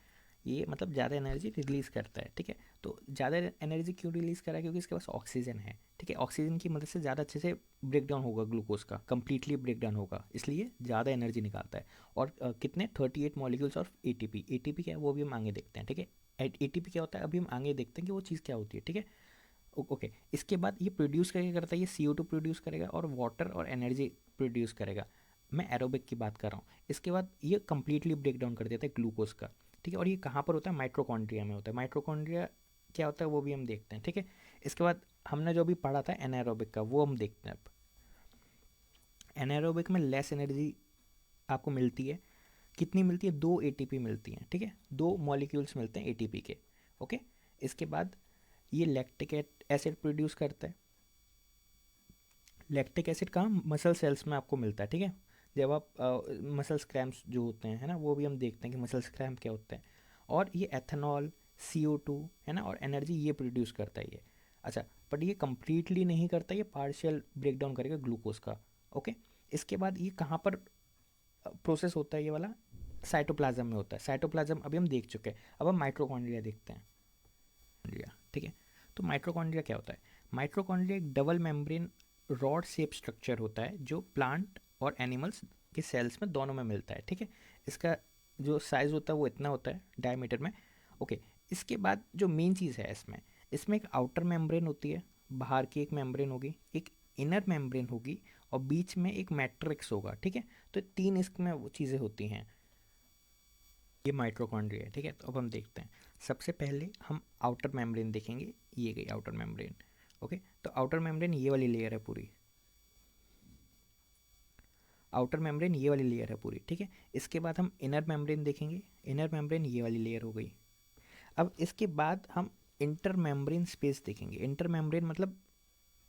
ये मतलब ज़्यादा एनर्जी रिलीज़ करता है, ठीक है। तो ज़्यादा एनर्जी क्यों रिलीज़ करा है, क्योंकि इसके पास ऑक्सीजन है, ठीक है। ऑक्सीजन की मदद से ज़्यादा अच्छे से ब्रेक डाउन होगा, ग्लूकोज का कंप्लीटली ब्रेक डाउन होगा, इसलिए ज़्यादा एनर्जी निकालता है। और कितने 38 मॉलिक्यूल्स ऑफ एटीपी। एटीपी क्या है वो भी हम आगे देखते हैं, ठीक है। एटीपी क्या होता है अभी हम आगे देखते हैं कि वो चीज़ क्या होती है, ठीक है। ओके, इसके बाद ये प्रोड्यूस करके करता है, ये CO2 प्रोड्यूस करेगा और वाटर और एनर्जी प्रोड्यूस करेगा। मैं एरोबिक की बात कर रहा हूँ। इसके बाद ये कंप्लीटली ब्रेक डाउन कर देता है ग्लूकोज का, ठीक है। और ये कहाँ पर होता है, माइट्रोकॉन्ड्रिया में होता है। माइट्रोकॉन्ड्रिया क्या होता है वो भी हम देखते हैं, ठीक है। इसके बाद हमने जो भी पढ़ा था एनारोबिक का, वो हम देखते हैं अब। एनारोबिक में लेस एनर्जी आपको मिलती है, कितनी मिलती है, 2 ATP मिलती हैं, ठीक है। 2 मॉलिक्यूल्स मिलते हैं ATP के, ओके। इसके बाद ये लैक्टिक एसिड प्रोड्यूस करता है। लैक्टिक एसिड कहाँ, मसल सेल्स में आपको मिलता है, ठीक है। जब आप मसल स्क्रैम्स जो होते हैं, है ना, वो भी हम देखते हैं कि मसल स्क्रैम्प क्या होते हैं। और ये एथेनॉल, CO2, है ना, और एनर्जी ये प्रोड्यूस करता है ये। अच्छा, बट ये कंप्लीटली नहीं करता, ये पार्शियल ब्रेक डाउन करेगा ग्लूकोज का, ओके। इसके बाद ये कहाँ पर प्रोसेस होता है, ये वाला साइटोप्लाज्म में होता है। साइटोप्लाज्म अभी हम देख चुके हैं, अब हम माइट्रोकॉन्ड्रिया देखते हैं, ठीक है। तो माइट्रोकॉन्ड्रिया क्या होता है, माइट्रोकॉन्ड्रिया एक double membrane rod shape structure होता है जो प्लांट और एनिमल्स के सेल्स में दोनों में मिलता है, ठीक है। इसका जो साइज़ होता है वो इतना होता है डायमीटर में, ओके। इसके बाद जो मेन चीज़ है इसमें, इसमें एक आउटर मेम्ब्रेन होती है, बाहर की एक मेम्ब्रेन होगी, एक इनर मेम्ब्रेन होगी, और बीच में एक मैट्रिक्स होगा, ठीक है। तो 3 इसमें वो चीज़ें होती हैं, ये माइट्रोकॉन्ड्रिया है, ठीक है। तो अब हम देखते हैं, सबसे पहले हम आउटर मेम्ब्रेन देखेंगे, ये गई आउटर मेम्ब्रेन, ओके। तो आउटर मेम्ब्रेन ये वाली लेयर है पूरी, आउटर मेम्ब्रेन ये वाली लेयर है पूरी, ठीक है। इसके बाद हम इनर मेम्ब्रेन देखेंगे, इनर मेम्ब्रेन ये वाली लेयर हो गई। अब इसके बाद हम इंटर मेम्ब्रेन स्पेस देखेंगे। इंटर मेम्ब्रेन मतलब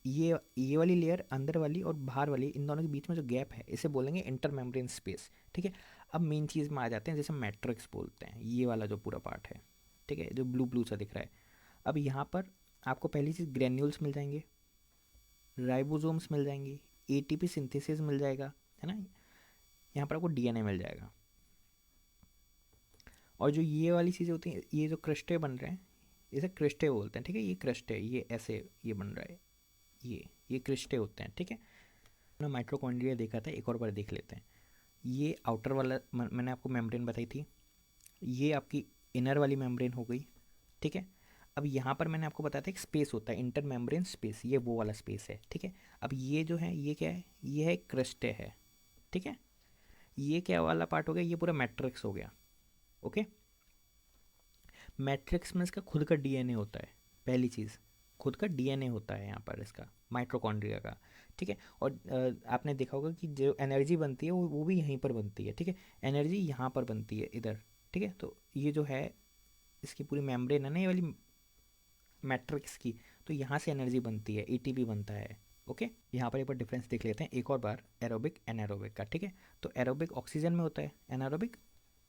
ये वाली लेयर अंदर वाली और बाहर वाली, इन दोनों के बीच में जो गैप है इसे बोलेंगे इंटर मेम्ब्रेन स्पेस, ठीक है। अब मेन चीज़ में आ जाते हैं, जैसे मैट्रिक्स बोलते हैं, ये वाला जो पूरा पार्ट है, ठीक है, जो ब्लू ब्लू सा दिख रहा है। अब यहाँ पर आपको पहली चीज़ ग्रेन्यूल्स मिल जाएंगे, राइबोसोम्स मिल जाएंगी, ATP सिंथेसिस मिल जाएगा, है ना। यहाँ पर आपको DNA मिल जाएगा। और जो ये वाली चीज़ें होती हैं, ये जो क्रिस्टे बन रहे हैं, इसे क्रिस्टे बोलते हैं, ठीक है। ये क्रिस्टे, ये ऐसे ये बन रहा है, ये क्रिस्टे होते हैं, ठीक है। हमने माइट्रोकॉन्ड्रिया देखा था, एक और बार देख लेते हैं। ये आउटर वाला मैंने आपको मेम्ब्रेन बताई थी, ये आपकी इनर वाली मेम्ब्रेन हो गई, ठीक है। अब यहाँ पर मैंने आपको बताया था एक स्पेस होता है इंटर मेम्ब्रेन स्पेस, ये वो वाला स्पेस है, ठीक है। अब ये जो है ये क्या है, ये है क्रिस्टे है, ठीक है। ये क्या वाला पार्ट हो गया, ये पूरा मैट्रिक्स हो गया, ओके। मैट्रिक्स में इसका खुद का DNA होता है, पहली चीज़, खुद का डीएनए होता है यहाँ पर इसका, माइटोकॉन्ड्रिया का, ठीक है। और आपने देखा होगा कि जो एनर्जी बनती है वो भी यहीं पर बनती है, ठीक है। एनर्जी यहाँ पर बनती है इधर, ठीक है। तो ये जो है इसकी पूरी मेम्ब्रेन है ना, ये वाली मैट्रिक्स की, तो यहाँ से एनर्जी बनती है, एटीपी बनता है, ओके। यहाँ पर एक बार डिफरेंस देख लेते हैं एक और बार, एरोबिक एनारोबिक का, ठीक है। तो एरोबिक ऑक्सीजन में होता है, एनारोबिक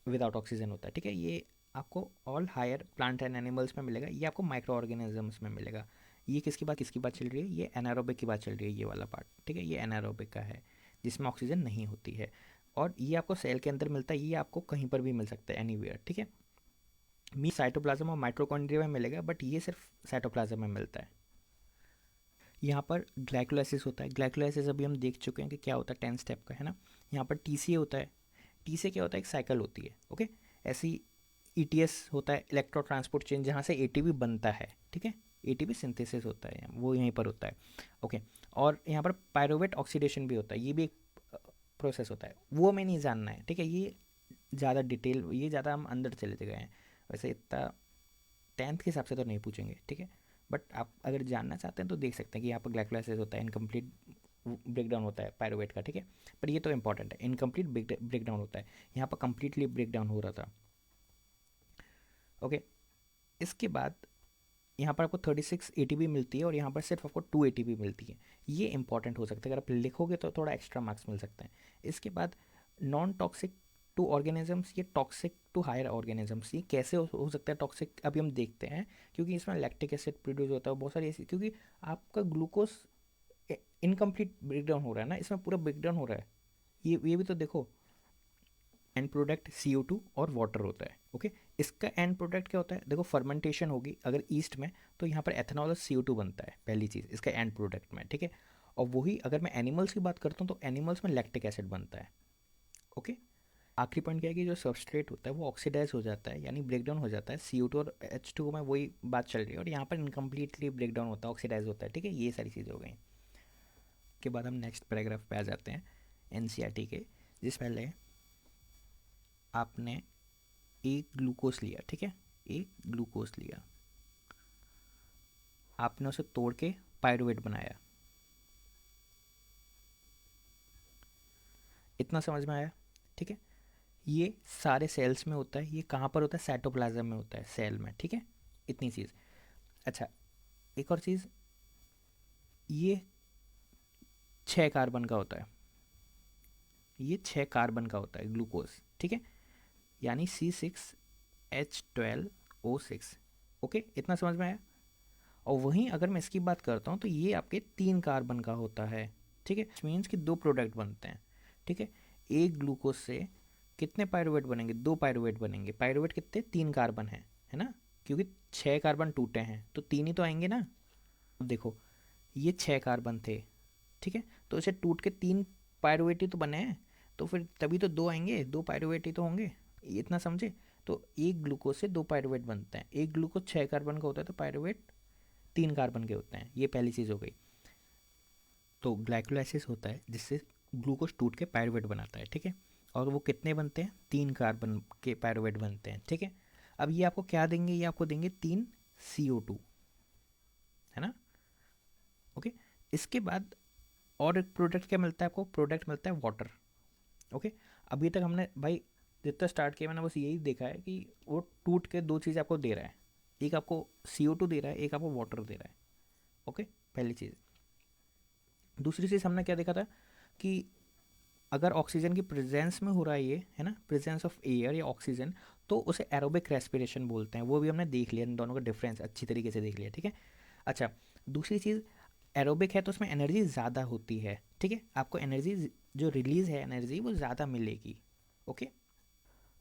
विदाउट ऑक्सीजन होता है, ठीक है। ये आपको all higher plant and animals में मिलेगा, ये आपको माइक्रो ऑर्गेनिजम्स में मिलेगा। ये किसकी बात चल रही है, ये एनारोबिक की बात चल रही है, ये वाला पार्ट, ठीक है। ये एनारोबिक का है जिसमें ऑक्सीजन नहीं होती है, और ये आपको सेल के अंदर मिलता है, ये आपको कहीं पर भी मिल सकता है, एनीवेयर, ठीक है। मी साइटोप्लाज्म और माइटोकॉन्ड्रिया में मिलेगा, बट ये सिर्फ साइटोप्लाज्म में मिलता है। यहाँ पर ग्लाइकोलाइसिस होता है। ग्लाइकोलाइसिस अभी हम देख चुके हैं कि क्या होता है, 10 स्टेप का, है ना। यहाँ पर टीसीए होता है। टीसीए क्या होता है, एक साइकिल होती है, ओके। ऐसी ईटीएस होता है, इलेक्ट्रो ट्रांसपोर्ट चेन, जहाँ से एटीपी बनता है, ठीक है। एटीपी सिंथेसिस होता है, वो यहीं पर होता है, ओके। और यहाँ पर पायरुवेट ऑक्सीडेशन भी होता है, ये भी एक प्रोसेस होता है, वो हमें नहीं जानना है, ठीक है। ये ज़्यादा डिटेल, ये ज़्यादा हम अंदर चले गए हैं, वैसे इतना 10th के हिसाब से तो नहीं पूछेंगे, ठीक है। बट आप अगर जानना चाहते हैं तो देख सकते हैं कि यहाँ पर ग्लाइकोलाइसिस होता है, इनकम्प्लीट ब्रेकडाउन होता है पायरुवेट का, ठीक है। पर ये तो इंपॉर्टेंट है, इनकम्प्लीट ब्रेकडाउन होता है, यहाँ पर कंप्लीटली ब्रेकडाउन हो रहा था, ओके। इसके बाद यहाँ पर आपको 36 एटीपी मिलती है, और यहाँ पर सिर्फ आपको 2 एटीपी मिलती है। ये इंपॉर्टेंट हो सकता है, अगर आप लिखोगे तो थोड़ा एक्स्ट्रा मार्क्स मिल सकते हैं। इसके बाद नॉन टॉक्सिक टू ऑर्गेनिजम्स, ये टॉक्सिक टू हायर ऑर्गेनिजम्स, ये कैसे हो सकता है टॉक्सिक, अभी हम देखते हैं। क्योंकि इसमें लैक्टिक एसिड प्रोड्यूस होता है, बहुत सारी ऐसी, क्योंकि आपका ग्लूकोज इनकम्प्लीट ब्रेकडाउन हो रहा है ना, इसमें पूरा ब्रेकडाउन हो रहा है। ये भी तो देखो, एंड प्रोडक्ट CO2 और वाटर होता है, ओके। इसका एंड प्रोडक्ट क्या होता है, देखो फर्मेंटेशन होगी अगर ईस्ट में, तो यहाँ पर एथेनॉल और CO2 बनता है, पहली चीज़ इसका एंड प्रोडक्ट में, ठीक है। और वही अगर मैं एनिमल्स की बात करता हूँ तो एनिमल्स में लैक्टिक एसिड बनता है, ओके। आखिरी पॉइंट क्या है कि जो सबस्ट्रेट होता है वो ऑक्सीडाइज हो जाता है, यानी ब्रेकडाउन हो जाता है, CO2 और H2 में वही बात चल रही है, और यहाँ पर इनकम्प्लीटली ब्रेकडाउन होता है, ऑक्सीडाइज होता है, ठीक है। ये सारी चीज़ें हो गई। के बाद हम नेक्स्ट पैराग्राफ पे आ जाते हैं, NCERT के, जिस पहले आपने एक ग्लूकोज लिया, ठीक है, एक ग्लूकोज लिया, आपने उसे तोड़ के पायरुवेट बनाया, इतना समझ में आया, ठीक है। ये सारे सेल्स में होता है, ये कहाँ पर होता है, साइटोप्लाज्म में होता है, सेल में, ठीक है। इतनी चीज़। अच्छा, एक और चीज़, ये 6 कार्बन का होता है, ये 6 कार्बन का होता है ग्लूकोज, ठीक है, यानी C6H12O6, ओके। इतना समझ में आया। और वहीं अगर मैं इसकी बात करता हूँ तो ये आपके 3 कार्बन का होता है, ठीक है। मीन्स कि 2 प्रोडक्ट बनते हैं, ठीक है। एक ग्लूकोज से कितने पायरुवेट बनेंगे, 2 पायरुवेट बनेंगे। पायरुवेट कितने, 3 कार्बन है ना, क्योंकि 6 कार्बन टूटे हैं तो 3 ही तो आएंगे ना। अब देखो, ये 6 कार्बन थे, ठीक है, तो इसे टूट के 3 पायरुवेट ही तो बने हैं, तो फिर तभी तो 2 आएंगे, 2 पायरुवेट ही तो होंगे, इतना समझे। तो एक ग्लूकोज से 2 पायरुवेट बनते हैं, एक ग्लूकोज 6 कार्बन का होता है तो पायरुवेट 3 कार्बन के होते हैं, ये पहली चीज़ हो गई। तो ग्लाइकोलाइसिस होता है जिससे ग्लूकोज टूट के पायरुवेट बनाता है, ठीक है। और वो कितने बनते हैं, 3 कार्बन के पायरुवेट बनते हैं, ठीक है। अब ये आपको क्या देंगे, ये आपको देंगे 3 CO2, है ना, ओके। इसके बाद और एक प्रोडक्ट क्या मिलता है आपको, प्रोडक्ट मिलता है वाटर, ओके। अभी तक हमने भाई जितना स्टार्ट किया मैंने बस यही देखा है कि वो टूट के 2 चीज़ आपको दे रहा है, एक आपको CO2 दे रहा है, एक आपको वाटर दे रहा है, ओके, पहली चीज़। दूसरी चीज़ हमने क्या देखा था कि अगर ऑक्सीजन की प्रेजेंस में हो रहा है ये, है ना, प्रेजेंस ऑफ एयर या ऑक्सीजन, तो उसे एरोबिक रेस्पिरेशन बोलते हैं, वो भी हमने देख लिया, इन दोनों का डिफरेंस अच्छी तरीके से देख लिया, ठीक है। अच्छा, दूसरी चीज़, एरोबिक है तो उसमें एनर्जी ज़्यादा होती है, ठीक है, आपको एनर्जी जो रिलीज़ है एनर्जी वो ज़्यादा मिलेगी, ओके।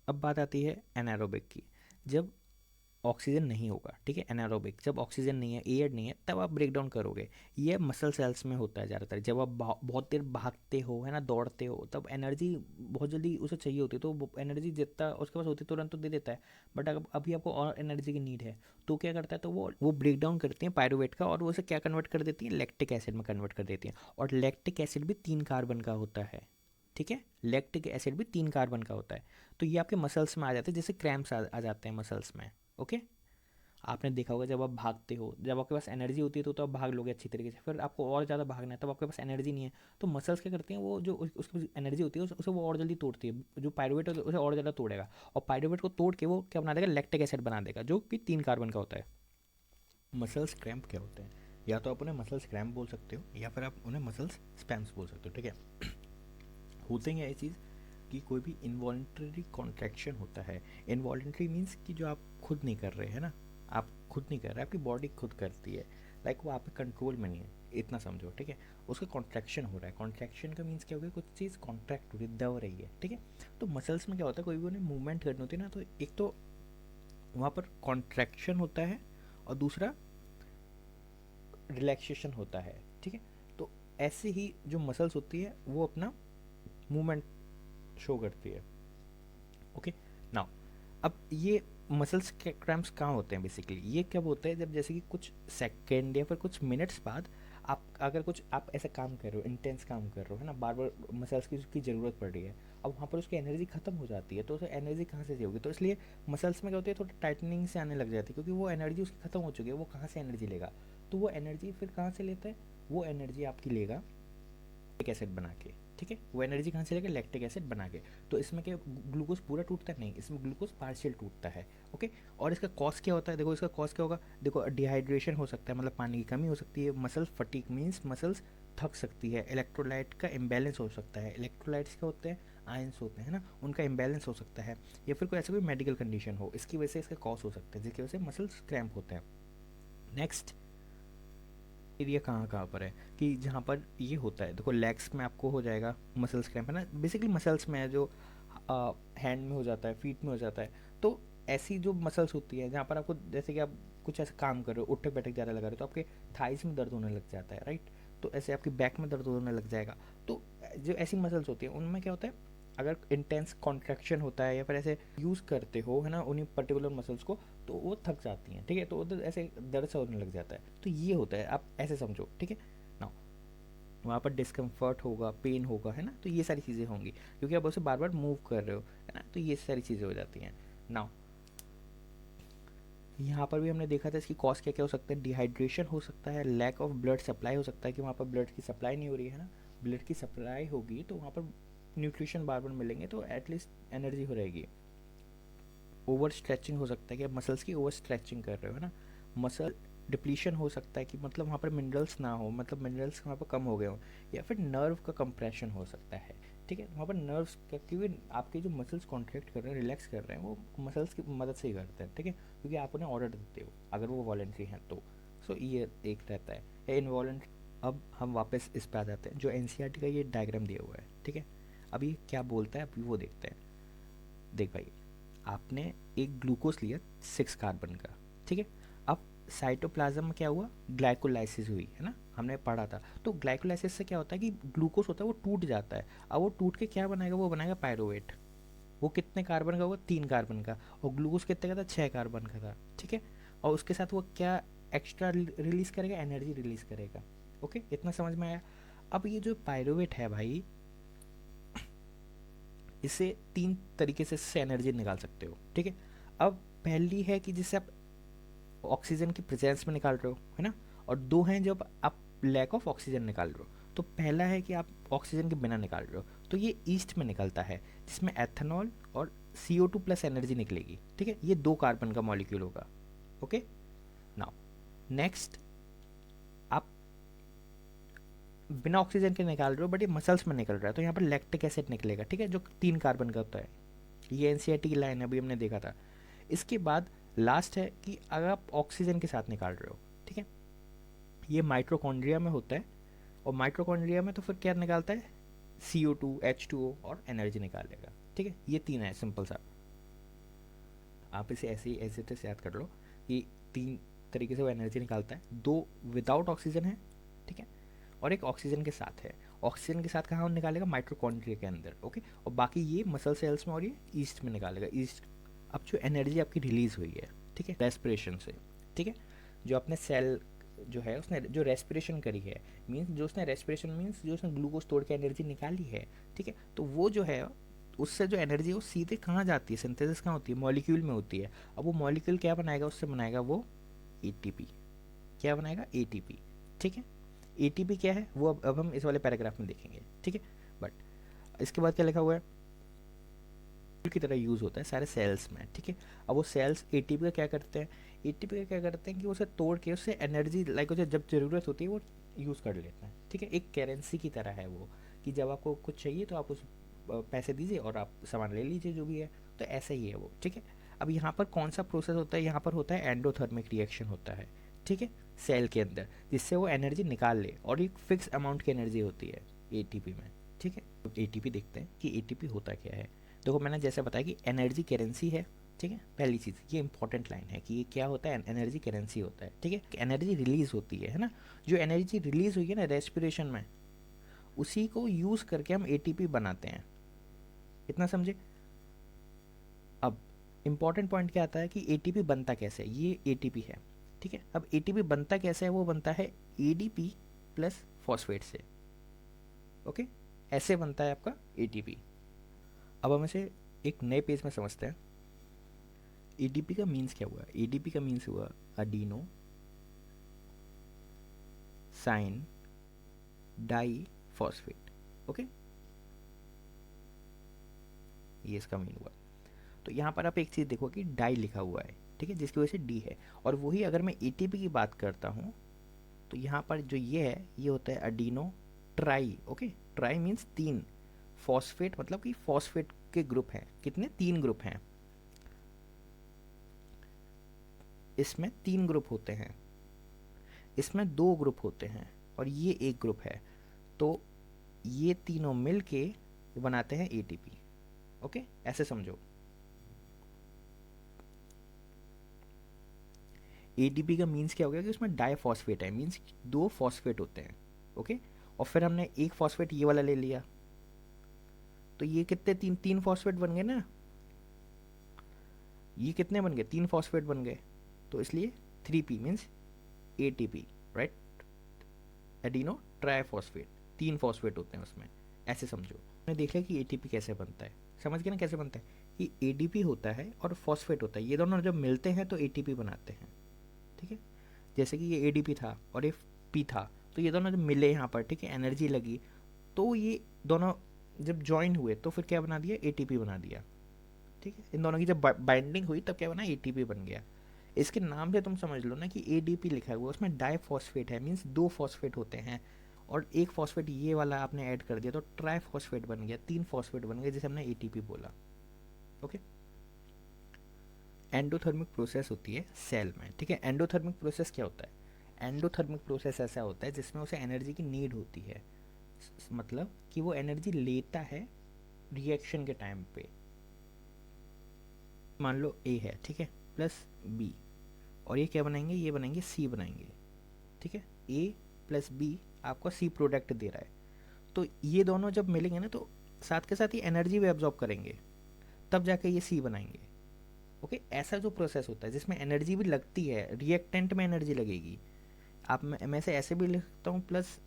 अब बात आती है एनारोबिक की, जब ऑक्सीजन नहीं होगा, ठीक है, एनारोबिक, जब ऑक्सीजन नहीं है, एयर नहीं है, तब आप ब्रेक डाउन करोगे। ये मसल सेल्स में होता है ज़्यादातर, जब आप बहुत देर भागते हो, है ना, दौड़ते हो, तब एनर्जी बहुत जल्दी उसे चाहिए होती है, तो एनर्जी जितना उसके पास होती है तुरंत तो दे देता है, बट अगर अभी आपको और एनर्जी की नीड है तो क्या करता है, तो वो ब्रेक डाउन करती हैं पायरुवेट का, और वो उसे क्या कन्वर्ट कर देती है, लैक्टिक एसिड में कन्वर्ट कर देती हैं। और लैक्टिक एसिड भी 3 कार्बन का होता है, ठीक है, लैक्टिक एसिड भी 3 कार्बन का होता है। तो ये आपके मसल्स में आ जाते हैं, जैसे क्रैम्प्स आ जाते हैं मसल्स में, ओके। आपने देखा होगा जब आप भागते हो, जब आपके पास एनर्जी होती है तो आप भाग लोगे अच्छी तरीके से, फिर आपको और ज़्यादा भागना है तब आपके पास एनर्जी नहीं है, तो मसल्स क्या करती हैं, वो जो उसकी एनर्जी होती है उसे वो और जल्दी तोड़ती है, जो पायरुवेट है उसे और ज़्यादा तोड़ेगा, और पायरुवेट को तोड़ के वो क्या बना देगा, लैक्टिक एसिड बना देगा, जो कि 3 कार्बन का होता है। मसल्स क्रैम्प क्या होते हैं? या तो आप उन्हें मसल्स क्रैम्प बोल सकते हो या फिर आप उन्हें मसल्स स्पैम्स बोल सकते हो, ठीक है। होते हैं ये चीज़ कि कोई भी इनवॉल्ट्री कॉन्ट्रैक्शन होता है। इनवॉल्ट्री मीन्स कि जो आप खुद नहीं कर रहे हैं ना, आप खुद नहीं कर रहे, आपकी बॉडी खुद करती है, लाइक वो आप कंट्रोल में नहीं है, इतना समझो, ठीक है। उसका कॉन्ट्रैक्शन हो रहा है, कॉन्ट्रैक्शन का मीन्स क्या हो गया, कुछ चीज़ कॉन्ट्रैक्ट हो रही है, दब रही है, ठीक है। तो मसल्स में क्या होता है, कोई भी उन्हें मूवमेंट करनी होती है ना, तो एक तो वहाँ पर कॉन्ट्रैक्शन होता है और दूसरा रिलैक्सेशन होता है, ठीक है। तो ऐसे ही जो मसल्स होती है वो अपना मूवमेंट शो करती है, ओके। नाउ अब ये मसल्स क्रैम्प्स कहाँ होते हैं बेसिकली, ये कब होता है, जब जैसे कि कुछ सेकेंड या फिर कुछ मिनट्स बाद आप अगर कुछ आप ऐसा काम कर रहे हो, इंटेंस काम कर रहे हो, है ना, बार बार मसल्स की उसकी ज़रूरत पड़ रही है, अब वहाँ पर उसकी एनर्जी खत्म हो जाती है, तो उसे एनर्जी कहाँ से होगी, तो इसलिए मसल्स में क्या होती है, थोड़ा टाइटनिंग से आने लग जाती है, क्योंकि वो एनर्जी उसकी खत्म हो चुकी है, वो कहाँ से एनर्जी लेगा, तो वो एनर्जी फिर कहाँ से लेता है, वो एनर्जी आपकी लेगा लैक्टिक एसिड बना के, ठीक है। वो एनर्जी कहाँ से लेगा, लैक्टिक एसिड बना के। तो इसमें क्या ग्लूकोज पूरा टूटता है, नहीं, इसमें ग्लूकोज पार्शियल टूटता है, ओके। और इसका कॉस्ट क्या होता है, देखो इसका कॉस्ट क्या होगा, देखो डिहाइड्रेशन हो सकता है, मतलब पानी की कमी हो सकती है, मसल्स फटीग मीन्स मसल्स थक सकती है, इलेक्ट्रोलाइट का इम्बैलेंस हो सकता है, इलेक्ट्रोलाइट्स क्या होते हैं, आयंस होते हैं ना, उनका इम्बैलेंस हो सकता है, या फिर कोई ऐसा कोई मेडिकल कंडीशन हो, इसकी वजह से इसका कॉस्ट हो सकता है, जिसकी वजह से मसल्स क्रैम्प होते हैं। नेक्स्ट एरिया कहाँ कहाँ पर है कि जहाँ पर ये होता है, देखो लेग्स में आपको हो जाएगा मसल्स क्रैम्प, है ना, बेसिकली मसल्स में है, जो हैंड में हो जाता है, फीट में हो जाता है। तो ऐसी जो मसल्स होती है जहाँ पर आपको, जैसे कि आप कुछ ऐसा काम कर रहे हो, उठक बैठक ज़्यादा लगा रहे हो, तो आपके थाइस में दर्द होने लग जाता है, राइट। तो ऐसे आपकी बैक में दर्द होने लग जाएगा। तो जो ऐसी मसल्स होती हैं उनमें क्या होता है, अगर इंटेंस कॉन्ट्रैक्शन होता है या फिर ऐसे यूज़ करते हो, है ना, उन्हीं पर्टिकुलर मसल्स को, तो वो थक जाती हैं, ठीक है, तो उधर ऐसे दर्द सा होने लग जाता है। तो ये होता है, आप ऐसे समझो, ठीक है ना। वहाँ पर डिस्कम्फर्ट होगा, पेन होगा, है ना, तो ये सारी चीज़ें होंगी, क्योंकि आप उसे बार बार मूव कर रहे हो, है ना, तो ये सारी चीज़ें हो जाती हैं। नाउ यहाँ पर भी हमने देखा था इसकी कॉज क्या क्या हो सकता है, डिहाइड्रेशन हो सकता है, लैक ऑफ ब्लड सप्लाई हो सकता है, कि वहाँ पर ब्लड की सप्लाई नहीं हो रही है ना, ब्लड की सप्लाई होगी तो वहाँ पर न्यूट्रिशन बार बार मिलेंगे, तो एटलीस्ट एनर्जी हो रहेगी। ओवर स्ट्रेचिंग हो सकता है कि आप मसल्स की ओवर स्ट्रेचिंग कर रहे हो, है ना, मसल डिप्लीशन हो सकता है कि मतलब वहाँ पर मिनरल्स ना हो, मतलब मिनरल्स वहाँ पर कम हो गए हों, या फिर नर्व का कंप्रेशन हो सकता है, ठीक है, वहाँ पर नर्व्स का, क्योंकि आपके जो मसल्स कॉन्ट्रैक्ट कर रहे हैं, रिलैक्स कर रहे हैं, वो मसल्स की मदद से ही करते हैं, ठीक है, क्योंकि आप उन्हें ऑर्डर देते हो अगर वो वॉलेंट्री हैं तो। सो ये एक रहता है इनवॉलेंट्री। अब हम वापस इस पर आ जाते हैं, जो एन का ये डायग्राम दिया हुआ है, ठीक है। अब ये क्या बोलता है, अभी वो देखते हैं। देख भाई, आपने एक ग्लूकोज लिया 6 कार्बन का, ठीक है। अब साइटोप्लाज्म में क्या हुआ, ग्लाइकोलाइसिस हुई, है ना, हमने पढ़ा था। तो ग्लाइकोलाइसिस से क्या होता है कि ग्लूकोज होता है वो टूट जाता है, अब वो टूट के क्या बनाएगा, वो बनाएगा पायरोवेट। वो कितने कार्बन का होगा, 3 कार्बन का, और ग्लूकोज कितने का था, 6 कार्बन का था, ठीक है। और उसके साथ वो क्या एक्स्ट्रा रिलीज करेगा, एनर्जी रिलीज करेगा, ओके, इतना समझ में आया। अब ये जो पायरोवेट है भाई, इसे 3 तरीके से इससे एनर्जी निकाल सकते हो, ठीक है। अब पहली है कि जिससे आप ऑक्सीजन की प्रेजेंस में निकाल रहे हो, है ना, और 2 हैं जब आप लैक ऑफ ऑक्सीजन निकाल रहे हो। तो पहला है कि आप ऑक्सीजन के बिना निकाल रहे हो, तो ये ईस्ट में निकलता है, जिसमें एथेनॉल और CO2 प्लस एनर्जी निकलेगी, ठीक है, ये 2 कार्बन का मॉलिक्यूल होगा, ओके। नाउ नेक्स्ट, आप बिना ऑक्सीजन के निकाल रहे हो बट ये मसल्स में निकल रहा है, तो यहाँ पर लैक्टिक एसिड निकलेगा, ठीक है, जो 3 कार्बन का होता है। ये NCERT की लाइन है, अभी हमने देखा था। इसके बाद लास्ट है कि अगर आप ऑक्सीजन के साथ निकाल रहे हो, ठीक है, ये माइट्रोकॉन्ड्रिया में होता है, और माइट्रोकॉन्ड्रिया में तो फिर क्या निकालता है, CO2 H2O और एनर्जी निकालेगा, ठीक है। ये 3 है सिंपल सा, आप इसे ऐसे ही ऐसे से याद कर लो कि 3 तरीके से वो एनर्जी निकालता है। 2 विदाउट ऑक्सीजन है, ठीक है, और एक ऑक्सीजन के साथ है। ऑक्सीजन के साथ कहाँ निकालेगा, माइट्रोकॉन्ड्रिया के अंदर, ओके, और बाकी ये मसल सेल्स में और ये ईस्ट में निकालेगा, ईस्ट। अब जो एनर्जी आपकी रिलीज हुई है, ठीक है, रेस्पिरेशन से, ठीक है, जो अपने सेल जो है उसने जो रेस्पिरेशन करी है, मीन्स जो उसने रेस्पिरेशन मीन्स जो उसने ग्लूकोज तोड़ के एनर्जी निकाली है, ठीक है, तो वो जो है उससे जो एनर्जी है वो सीधे कहाँ जाती है, सिंथेसिस कहाँ होती है, मॉलिक्यूल में होती है। अब वो मॉलिक्यूल क्या बनाएगा, उससे बनाएगा वो एटीपी। क्या बनाएगा, एटीपी। ठीक है, एटीपी क्या है वो अब हम इस वाले पैराग्राफ में देखेंगे। ठीक है, बट इसके बाद क्या लिखा हुआ है, की तरह यूज़ होता है सारे सेल्स में। ठीक है, अब वो सेल्स एटीपी का क्या करते हैं, एटीपी का क्या करते हैं कि उसे तोड़ के उससे एनर्जी लाइक उसे जब ज़रूरत होती है वो यूज़ कर लेते हैं। ठीक है, एक करेंसी की तरह है वो, कि जब आपको कुछ चाहिए तो आप उस पैसे दीजिए और आप सामान ले लीजिए जो भी है, तो ऐसे ही है वो। ठीक है, अब यहाँ पर कौन सा प्रोसेस होता है, यहाँ पर होता है एंडोथर्मिक रिएक्शन होता है। ठीक है, सेल के अंदर, जिससे वो एनर्जी निकाल ले, और एक फिक्स अमाउंट की एनर्जी होती है एटीपी में। ठीक है, एटीपी देखते हैं कि एटीपी होता क्या है। देखो मैंने जैसे बताया कि एनर्जी करेंसी है। ठीक है, पहली चीज़ ये इंपॉर्टेंट लाइन है कि ये क्या होता है, एनर्जी करेंसी होता है। ठीक है, एनर्जी रिलीज होती है ना, जो एनर्जी रिलीज हुई है ना रेस्पिरेशन में, उसी को यूज़ करके हम एटीपी बनाते हैं। इतना समझे। अब इंपॉर्टेंट पॉइंट क्या आता है कि एटीपी बनता कैसे है, ये एटीपी है। ठीक है, अब एटीपी बनता कैसे है, वो बनता है एडीपी प्लस फॉस्फेट से। ओके, ऐसे बनता है आपका एटीपी। अब हम इसे एक नए पेज में समझते हैं। एडीपी का मीन्स क्या हुआ, एडीपी का मीन्स हुआ adenosine diphosphate. Okay, ये इसका मीन हुआ। तो यहाँ पर आप एक चीज़ देखो कि डाई लिखा हुआ है। ठीक है, जिसकी वजह से डी है, और वही अगर मैं एटीपी की बात करता हूँ तो यहाँ पर जो ये है ये होता है adeno try. Okay, try means तीन, फॉस्फेट मतलब कि फॉस्फेट के ग्रुप हैं, कितने, तीन ग्रुप हैं। इसमें तीन ग्रुप होते हैं, इसमें दो ग्रुप होते हैं, और ये एक ग्रुप है। तो ये तीनों मिलके बनाते हैं एटीपी। ओके, ऐसे समझो। एटीपी का मीन्स क्या हो गया कि उसमें डाइफॉस्फेट है, मीन्स दो फॉस्फेट होते हैं। ओके, और फिर हमने एक फॉस्फेट ये वाला ले लिया, तो ये कितने, तीन तीन फॉस्फेट बन गए ना, ये कितने बन गए, तीन फॉस्फेट बन गए, तो इसलिए 3p means ATP, right. Adeno triphosphate, तीन फॉस्फेट होते हैं उसमें, ऐसे समझो। मैंने देख लिया कि एटीपी कैसे बनता है, समझ गए ना कैसे बनता है, कि एडीपी होता है और फॉस्फेट होता है, ये दोनों जब मिलते हैं तो एटीपी बनाते हैं। ठीक है, जैसे कि ये एडीपी था और ये पी था, तो ये दोनों जब मिले यहाँ पर, ठीक है, एनर्जी लगी, तो ये दोनों जब ज्वाइन हुए तो फिर क्या बना दिया, एटीपी बना दिया। ठीक है, इन दोनों की जब बाइंडिंग हुई तब क्या बना, एटीपी बन गया। इसके नाम से तुम समझ लो ना कि एडीपी लिखा हुआ है, उसमें डाइफॉस्फेट है, मीन्स दो फॉस्फेट होते हैं, और एक फॉस्फेट ये वाला आपने ऐड कर दिया तो ट्राइफॉस्फेट बन गया, तीन फॉस्फेट बन गए, जिसे हमने एटीपी बोला। ओके, एंडोथर्मिक प्रोसेस होती है सेल में। ठीक है, एंडोथर्मिक प्रोसेस क्या होता है, एंडोथर्मिक प्रोसेस ऐसा होता है जिसमें उसे एनर्जी की नीड होती है, मतलब कि वो एनर्जी लेता है रिएक्शन के टाइम पे। मान लो ए है, ठीक है, प्लस बी, और ये क्या बनाएंगे, ये बनाएंगे सी बनाएंगे। ठीक है, ए प्लस बी आपको सी प्रोडक्ट दे रहा है, तो ये दोनों जब मिलेंगे ना तो साथ के साथ ये एनर्जी भी एब्जॉर्ब करेंगे, तब जाके ये सी बनाएंगे। ओके, ऐसा जो प्रोसेस होता है जिसमें एनर्जी भी लगती है, रिएक्टेंट में एनर्जी लगेगी। आप मैं से ऐसे भी लिख सकता हूँ, प्लस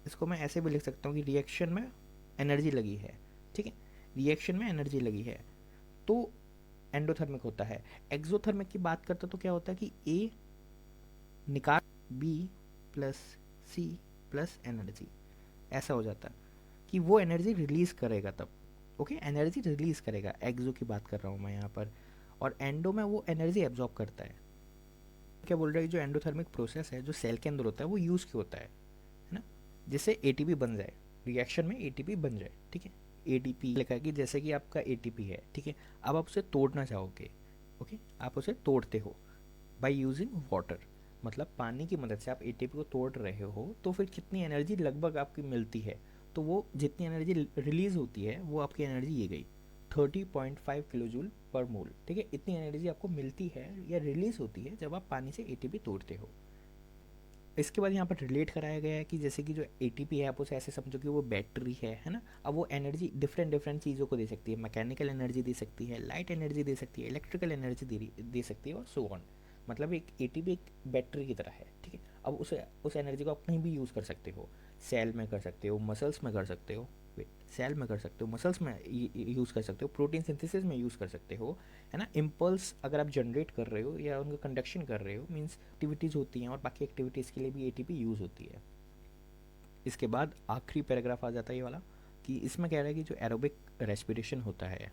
इसको मैं ऐसे भी लिख सकता हूँ कि रिएक्शन में एनर्जी लगी है। ठीक है, रिएक्शन में एनर्जी लगी है तो एंडोथर्मिक होता है। एक्सोथर्मिक की बात करते तो क्या होता है कि ए निकाल B plus C plus energy, ऐसा हो जाता है कि वो एनर्जी रिलीज करेगा तब। ओके, एनर्जी रिलीज करेगा, एक्सो की बात कर रहा हूँ मैं यहाँ पर, और एंडो में वो एनर्जी एब्जॉर्ब करता है। क्या बोल रहा है, जो एंडोथर्मिक प्रोसेस है जो सेल के अंदर होता है वो यूज़ क्यों होता है ना, जिससे एटीपी बन जाए, रिएक्शन में एटीपी बन जाए। ठीक है, एटीपी लिखा है कि जैसे कि आपका एटीपी है, ठीक है, अब आप उसे तोड़ना चाहोगे। ओके, आप उसे तोड़ते हो बाय यूजिंग वाटर, मतलब पानी की मदद से आप एटीपी को तोड़ रहे हो, तो फिर कितनी एनर्जी लगभग आपकी मिलती है, तो वो जितनी एनर्जी रिलीज होती है वो आपकी एनर्जी ये गई 30.5 किलो जूल पर मोल। ठीक है, इतनी एनर्जी आपको मिलती है या रिलीज होती है जब आप पानी से एटीपी तोड़ते हो। इसके बाद यहाँ पर रिलेट कराया गया है कि जैसे कि जो एटीपी है आप उसे ऐसे समझो कि वो बैटरी है ना। अब वो एनर्जी डिफरेंट डिफरेंट चीज़ों को दे सकती है, मैकेनिकल एनर्जी दे सकती है, लाइट एनर्जी दे सकती है, इलेक्ट्रिकल एनर्जी दे सकती है, और सो ऑन। मतलब एक एटीपी एक बैटरी की तरह है। ठीक है, अब उस एनर्जी को आप कहीं भी यूज़ कर सकते हो, सेल में कर सकते हो, मसल्स में कर सकते हो, सेल में कर सकते हो, मसल्स में यूज़ कर सकते हो, प्रोटीन सिंथेसिस में यूज़ कर सकते हो, है ना। इम्पल्स अगर आप जनरेट कर रहे हो या उनका कंडक्शन कर रहे हो, मीन्स एक्टिविटीज़ होती हैं और बाकी एक्टिविटीज़ के लिए भी एटीपी यूज़ होती है। इसके बाद आखिरी पैराग्राफ आ जाता है ये वाला, कि इसमें कह रहा है कि जो एरोबिक रेस्पिरेशन होता है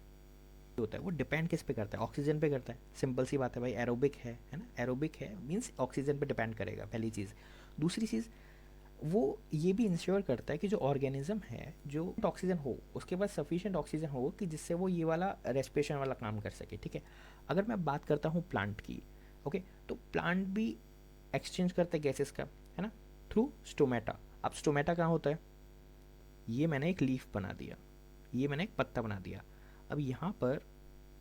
वो डिपेंड किस पे करता है, ऑक्सीजन पे करता है। सिंपल सी बात है भाई, एरोबिक है ना, एरोबिक है मीन्स ऑक्सीजन पे डिपेंड करेगा, पहली चीज़। दूसरी चीज़, वो ये भी इंश्योर करता है कि जो ऑर्गेनिज्म है, जो ऑक्सीजन हो, उसके पास सफिशिएंट ऑक्सीजन हो कि जिससे वो ये वाला रेस्पिरेशन वाला काम कर सके, ठीक है। अगर मैं बात करता हूँ प्लांट की, ओके, तो प्लांट भी एक्सचेंज करते हैं गैसेस का, है ना, थ्रू स्टोमेटा। अब स्टोमेटा कहाँ होता है, ये मैंने एक लीफ बना दिया, ये मैंने एक पत्ता बना दिया। अब यहाँ पर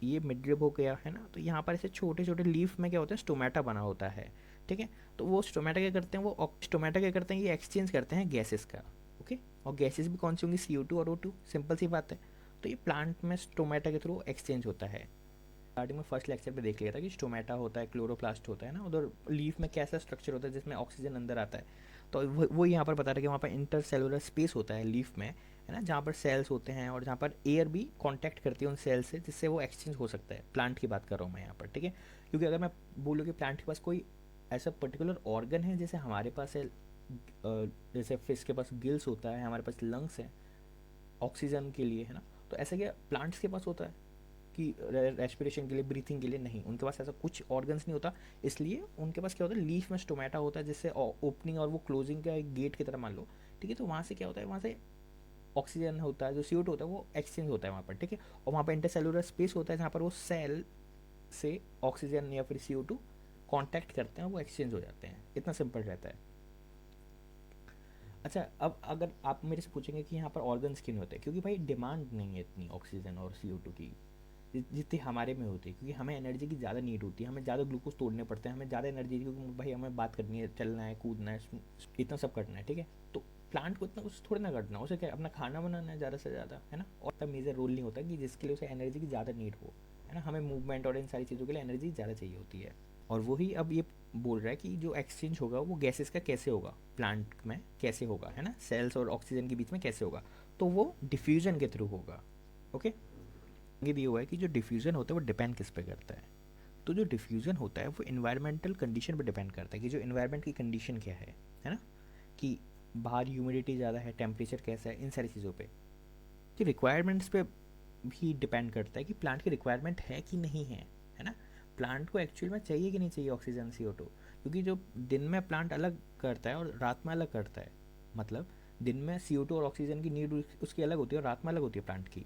ये मिडरिब हो गया, है ना, तो यहाँ पर ऐसे छोटे छोटे लीफ में क्या होता है, स्टोमेटा बना होता है, ठीक है। तो वो स्टोमेटा क्या करते हैं, वो स्टोमेटा क्या करते हैं, ये एक्सचेंज करते हैं गैसेस का, ओके। और गैसेस भी कौन सी होंगी, CO2 और O2, सिंपल सी बात है। तो ये प्लांट में स्टोमेटा के थ्रू एक्सचेंज होता है। स्टार्टिंग में फर्स्ट लेक्चर पे देख लिया था कि स्टोमेटा होता है, क्लोरोप्लास्ट होता है ना, उधर लीफ में कैसा स्ट्रक्चर होता है जिसमें ऑक्सीजन अंदर आता है। तो वो यहाँ पर बता रहा है कि वहाँ पर इंटरसेलुलर स्पेस होता है लीफ में, है ना, जहाँ पर सेल्स होते हैं और जहाँ पर एयर भी कांटेक्ट करती है उन सेल्स से, जिससे वो एक्सचेंज हो सकता है। प्लांट की बात कर रहा हूँ मैं यहाँ पर, ठीक है। क्योंकि अगर मैं बोलूँ कि प्लांट के पास कोई ऐसा पर्टिकुलर ऑर्गन है, जैसे हमारे पास है, जैसे फिश के पास गिल्स होता है, हमारे पास लंग्स हैं ऑक्सीजन के लिए, है ना, तो ऐसा क्या प्लांट्स के पास होता है कि रेस्पिरेशन के लिए, ब्रीथिंग के लिए? नहीं, उनके पास ऐसा कुछ ऑर्गन्स नहीं होता। इसलिए उनके पास क्या होता है, लीफ में स्टोमेटा होता है, जिससे ओपनिंग और वो क्लोजिंग का एक गेट की तरह मान लो, ठीक है। तो वहाँ से क्या होता है, वहाँ से ऑक्सीजन होता है, जो CO2 होता है वो एक्सचेंज होता है वहाँ पर, ठीक है। और वहाँ पर इंटरसेलुलर स्पेस होता है जहाँ पर वो सेल से ऑक्सीजन या फिर CO2 कांटेक्ट करते हैं, वो एक्सचेंज हो जाते हैं। इतना सिंपल रहता है। अच्छा, अब अगर आप मेरे से पूछेंगे कि यहाँ पर ऑर्गन्स क्यों होते हैं, क्योंकि भाई डिमांड नहीं है इतनी ऑक्सीजन और CO2 की जितनी हमारे में होती है, क्योंकि हमें एनर्जी की ज़्यादा नीड होती है, हमें ज़्यादा ग्लूकोज तोड़ने पड़ते हैं, हमें ज़्यादा एनर्जी, क्योंकि भाई हमें बात करनी है, चलना है, कूदना है, इतना सब करना है, ठीक है। तो प्लांट को इतना कुछ थोड़ा ना करना, उसे क्या अपना खाना बनाना है ज़्यादा से ज़्यादा, है ना। और तब मेजर रोल नहीं होता कि जिसके लिए उसे एनर्जी की ज़्यादा नीड हो, है ना। हमें मूवमेंट और इन सारी चीज़ों के लिए एनर्जी ज़्यादा चाहिए होती है। और वही अब ये बोल रहा है कि जो एक्सचेंज होगा वो गैसेस का कैसे होगा, प्लांट में कैसे होगा, है ना, सेल्स और ऑक्सीजन के बीच में कैसे होगा, तो वो डिफ्यूजन के थ्रू होगा, ओके। ये दिया हुआ है कि जो डिफ्यूज़न होता है वो डिपेंड किस पे करता है। तो जो डिफ्यूज़न होता है वो इन्वायरमेंटल कंडीशन पे डिपेंड करता है, कि जो इन्वायरमेंट की कंडीशन क्या है ना, कि बाहर ह्यूमिडिटी ज़्यादा है, टेम्परेचर कैसा है, इन सारी चीज़ों पे, कि रिक्वायरमेंट्स पे भी डिपेंड करता है कि प्लांट की रिक्वायरमेंट है कि नहीं है ना। प्लांट को एक्चुअल में चाहिए कि नहीं चाहिए ऑक्सीजन, CO2, क्योंकि जो दिन में प्लांट अलग करता है और रात में अलग करता है, मतलब दिन में CO2 और ऑक्सीजन की नीड उसकी अलग होती है और रात में अलग होती है प्लांट की।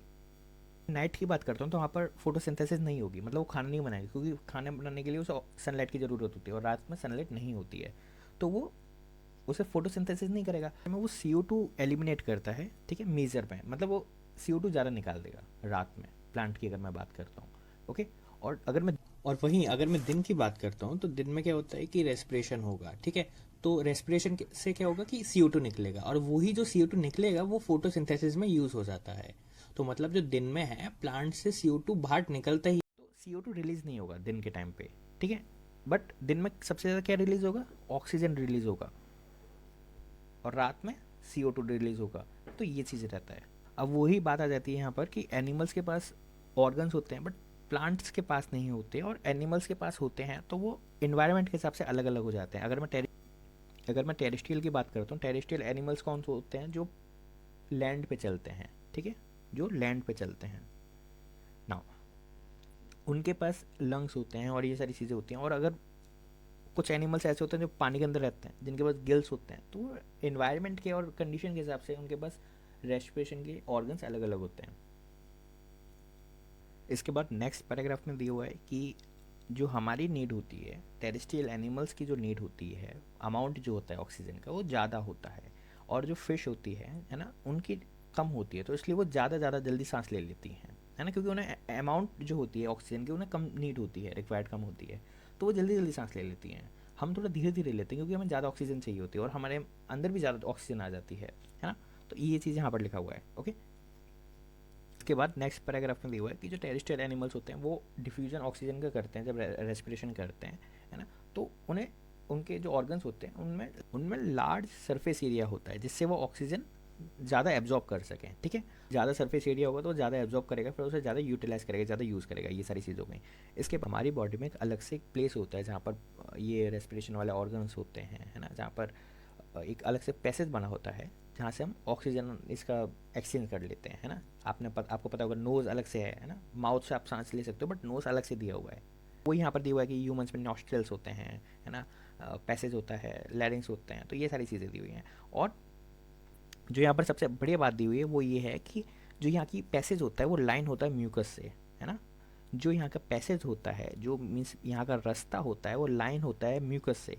नाइट की बात करता हूँ तो वहाँ पर फोटोसिंथेसिस नहीं होगी, मतलब वो खाना नहीं बनाएगी, क्योंकि खाना बनाने के लिए उसे सनलाइट की ज़रूरत होती है और रात में सनलाइट नहीं होती है, तो वो उसे फोटोसिंथेसिस नहीं करेगा। वो CO2 एलिमिनेट करता है, ठीक है, मेजर में, मतलब वो CO2 ज़्यादा निकाल देगा रात में, प्लांट की अगर मैं बात करता हूँ, ओके। और अगर मैं और वहीं अगर मैं दिन की बात करता हूँ तो दिन में क्या होता है कि रेस्पिरेशन होगा, ठीक है। तो रेस्पिरेशन से क्या होगा कि CO2 निकलेगा, और वही जो CO2 निकलेगा वो फोटोसिंथेसिस में यूज़ हो जाता है। तो मतलब जो दिन में है प्लांट से CO2 बाहर निकलता ही, तो CO2 रिलीज नहीं होगा दिन के टाइम पे, ठीक है। बट दिन में सबसे ज़्यादा क्या रिलीज होगा, ऑक्सीजन रिलीज होगा, और रात में CO2 रिलीज होगा। तो ये चीज़ रहता है। अब वही बात आ जाती है यहाँ पर कि एनिमल्स के पास ऑर्गन्स होते हैं बट प्लांट्स के पास नहीं होते, और एनिमल्स के पास होते हैं तो वो इन्वायरमेंट के हिसाब से अलग अलग हो जाते हैं। अगर मैं टेरेस्ट्रियल की बात करता हूँ, टेरेस्ट्रियल एनिमल्स कौन से होते हैं, जो लैंड पे चलते हैं, ठीक है, जो लैंड पे चलते हैं ना, उनके पास लंग्स होते हैं और ये सारी चीज़ें होती हैं। और अगर कुछ एनिमल्स ऐसे होते हैं जो पानी के अंदर रहते हैं, जिनके पास गिल्स होते हैं, तो वो इन्वायरमेंट के और कंडीशन के हिसाब से उनके पास रेस्पिरेशन के ऑर्गन्स अलग अलग होते हैं। इसके बाद नेक्स्ट पैराग्राफ में दिया हुआ है कि जो हमारी नीड होती है, टेरेस्ट्रियल एनिमल्स की जो नीड होती है, अमाउंट जो होता है ऑक्सीजन का वो ज़्यादा होता है, और जो फिश होती है ना, उनकी कम होती है। तो इसलिए वो ज़्यादा जल्दी सांस ले लेती हैं, है ना, क्योंकि उन्हें अमाउंट जो होती है ऑक्सीजन की उन्हें कम नीड होती है, रिक्वायर्ड कम होती है, तो वो जल्दी जल्दी सांस ले लेती हैं। हम थोड़ा धीरे धीरे लेते हैं क्योंकि हमें ज़्यादा ऑक्सीजन चाहिए होती है और हमारे अंदर भी ज़्यादा ऑक्सीजन आ जाती है ना। तो ये चीज़ यहाँ पर लिखा हुआ है, ओके। इसके बाद नेक्स्ट पैराग्राफ में दिया हुआ है कि जो टेरेस्ट्रियल एनिमल्स होते हैं वो डिफ्यूजन ऑक्सीजन का करते हैं जब रेस्पिरेशन करते हैं, है ना। तो उन्हें उनके जो ऑर्गन्स होते हैं उनमें लार्ज सरफेस एरिया होता है, जिससे वो ऑक्सीजन ज़्यादा एब्जॉर्ब कर सकें, ठीक है। ज़्यादा सरफेस एरिया होगा तो ज़्यादा एब्जॉर्ब करेगा, फिर उसे ज़्यादा यूटिलाइज करेगा, ज़्यादा यूज़ करेगा, ये सारी चीज़ों में। इसके हमारी बॉडी में एक अलग से एक प्लेस होता है जहाँ पर ये रेस्पिरेशन वाले ऑर्गन्स होते हैं, है ना, जहाँ पर एक अलग से पैसेज बना होता है जहाँ से हम ऑक्सीजन इसका एक्सचेंज कर लेते हैं, है ना। आपको पता होगा नोज़ अलग से है ना, माउथ से आप सांस ले सकते हो बट नोज़ अलग से दिया हुआ है। वो यहाँ पर दिया हुआ है कि ह्यूमंस में नॉस्ट्रल्स होते हैं, है ना, पैसेज होता है, लैरिंग्स होते हैं, तो ये सारी चीज़ें दी हुई हैं। और जो यहाँ पर सबसे बढ़िया बात दी हुई है वो ये है कि जो यहाँ की पैसेज होता है वो लाइन होता है म्यूकस से, है ना। जो यहाँ का पैसेज होता है, जो मीन्स यहाँ का रास्ता होता है, वो लाइन होता है म्यूकस से।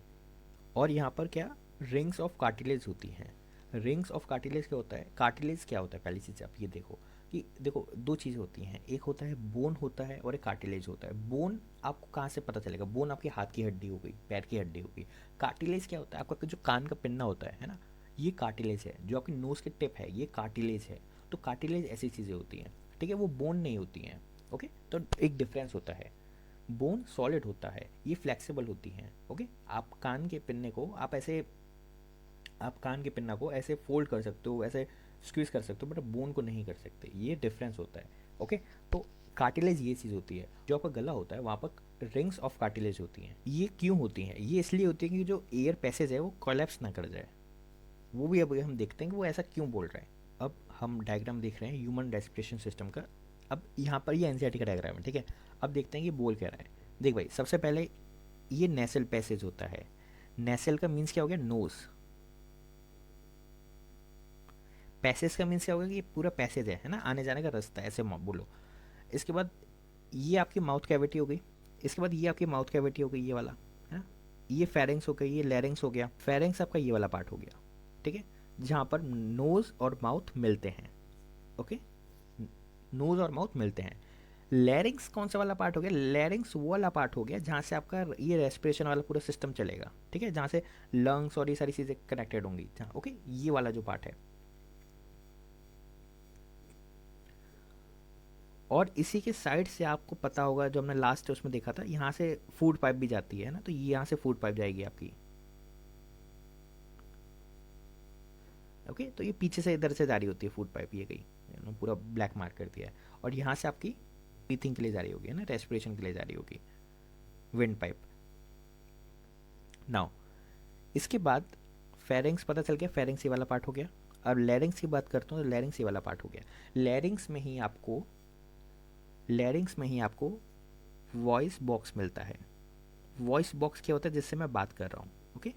और यहाँ पर क्या, रिंग्स ऑफ कार्टिलेज होती हैं। रिंग्स ऑफ कार्टिलेज क्या होता है, कार्टिलेज क्या होता है, पहली चीज़ आप ये देखो कि देखो दो चीज़ होती हैं, एक होता है बोन होता है और एक कार्टिलेज होता है। बोन आपको कहाँ से पता चलेगा, बोन आपके हाथ की हड्डी हो गई, पैर की हड्डी हो गई। कार्टिलेज क्या होता है, आपका जो कान का पिन्ना होता है ना, ये कार्टिलेज है। जो आपकी नोज़ की टिप है ये कार्टिलेज है। तो कार्टिलेज ऐसी चीज़ें होती हैं, ठीक है, वो बोन नहीं होती हैं। ओके, तो एक डिफरेंस होता है। बोन सॉलिड होता है, ये फ्लेक्सिबल होती हैं। ओके, आप कान के पिन्ने को आप कान के पिन्ना को ऐसे फोल्ड कर सकते हो, ऐसे स्क्वीज कर सकते हो, बट बोन को नहीं कर सकते, ये डिफरेंस होता है। ओके, तो कार्टिलेज ये चीज़ होती है। जो आपका गला होता है वहाँ पर रिंग्स ऑफ कार्टिलेज होती हैं। ये क्यों होती हैं, ये इसलिए होती है कि जो एयर पैसेज है वो कोलैप्स ना कर जाए। वो भी अब हम देखते हैं कि वो ऐसा क्यों बोल रहा है। अब हम डायग्राम देख रहे हैं ह्यूमन रेस्पिरेशन सिस्टम का। अब यहाँ पर ये एनसीईआरटी का डायग्राम है, ठीक है। अब देखते हैं कि बोल क्या रहा है। देख भाई, सबसे पहले ये नेसल पैसेज होता है। नेसल का मीन्स क्या हो गया, नोज। पैसेज का मीन्स क्या होगा कि ये पूरा पैसेज है ना, आने जाने का रास्ता, ऐसे बोलो। इसके बाद ये आपकी माउथ कैविटी हो गई। इसके बाद ये आपकी माउथ कैविटी हो गई, ये वाला, है ना। ये फेरिंग्स हो गई, ये लैरिंग्स हो गया। फेरिंग्स आपका ये वाला पार्ट हो गया, ठीक है, जहाँ पर नोज और माउथ मिलते हैं। ओके, नोज और माउथ मिलते हैं। लैरिंग्स कौन सा वाला पार्ट हो गया, लैरिंग्स वो वाला पार्ट हो गया जहाँ से आपका ये रेस्पिरेशन वाला पूरा सिस्टम चलेगा, ठीक है, जहाँ से लंग्स और ये सारी चीज़ें कनेक्टेड होंगी, जहाँ ओके, ये वाला जो पार्ट है। और इसी के साइड से आपको पता होगा, जो हमने लास्ट उसमें देखा था, यहाँ से फूड पाइप भी जाती है ना, तो ये यहाँ से फूड पाइप जाएगी आपकी। ओके, तो ये पीछे से इधर से जा रही होती है फूड पाइप, ये गई, पूरा ब्लैक मार्क कर दिया है। और यहाँ से आपकी ब्रीथिंग के लिए जा रही होगी, है ना, रेस्पिरेशन के लिए जा रही होगी, विंड पाइप। नाउ इसके बाद फेरिंग्स पता चल गया, फेरिंग्स ये वाला पार्ट हो गया। अब लैरिंग्स की बात करता हूँ तो लैरिंग्स ये वाला पार्ट हो गया। लैरिंग्स में ही आपको वॉइस बॉक्स मिलता है। वॉइस बॉक्स क्या होता है, जिससे मैं बात कर रहा हूँ, ओके,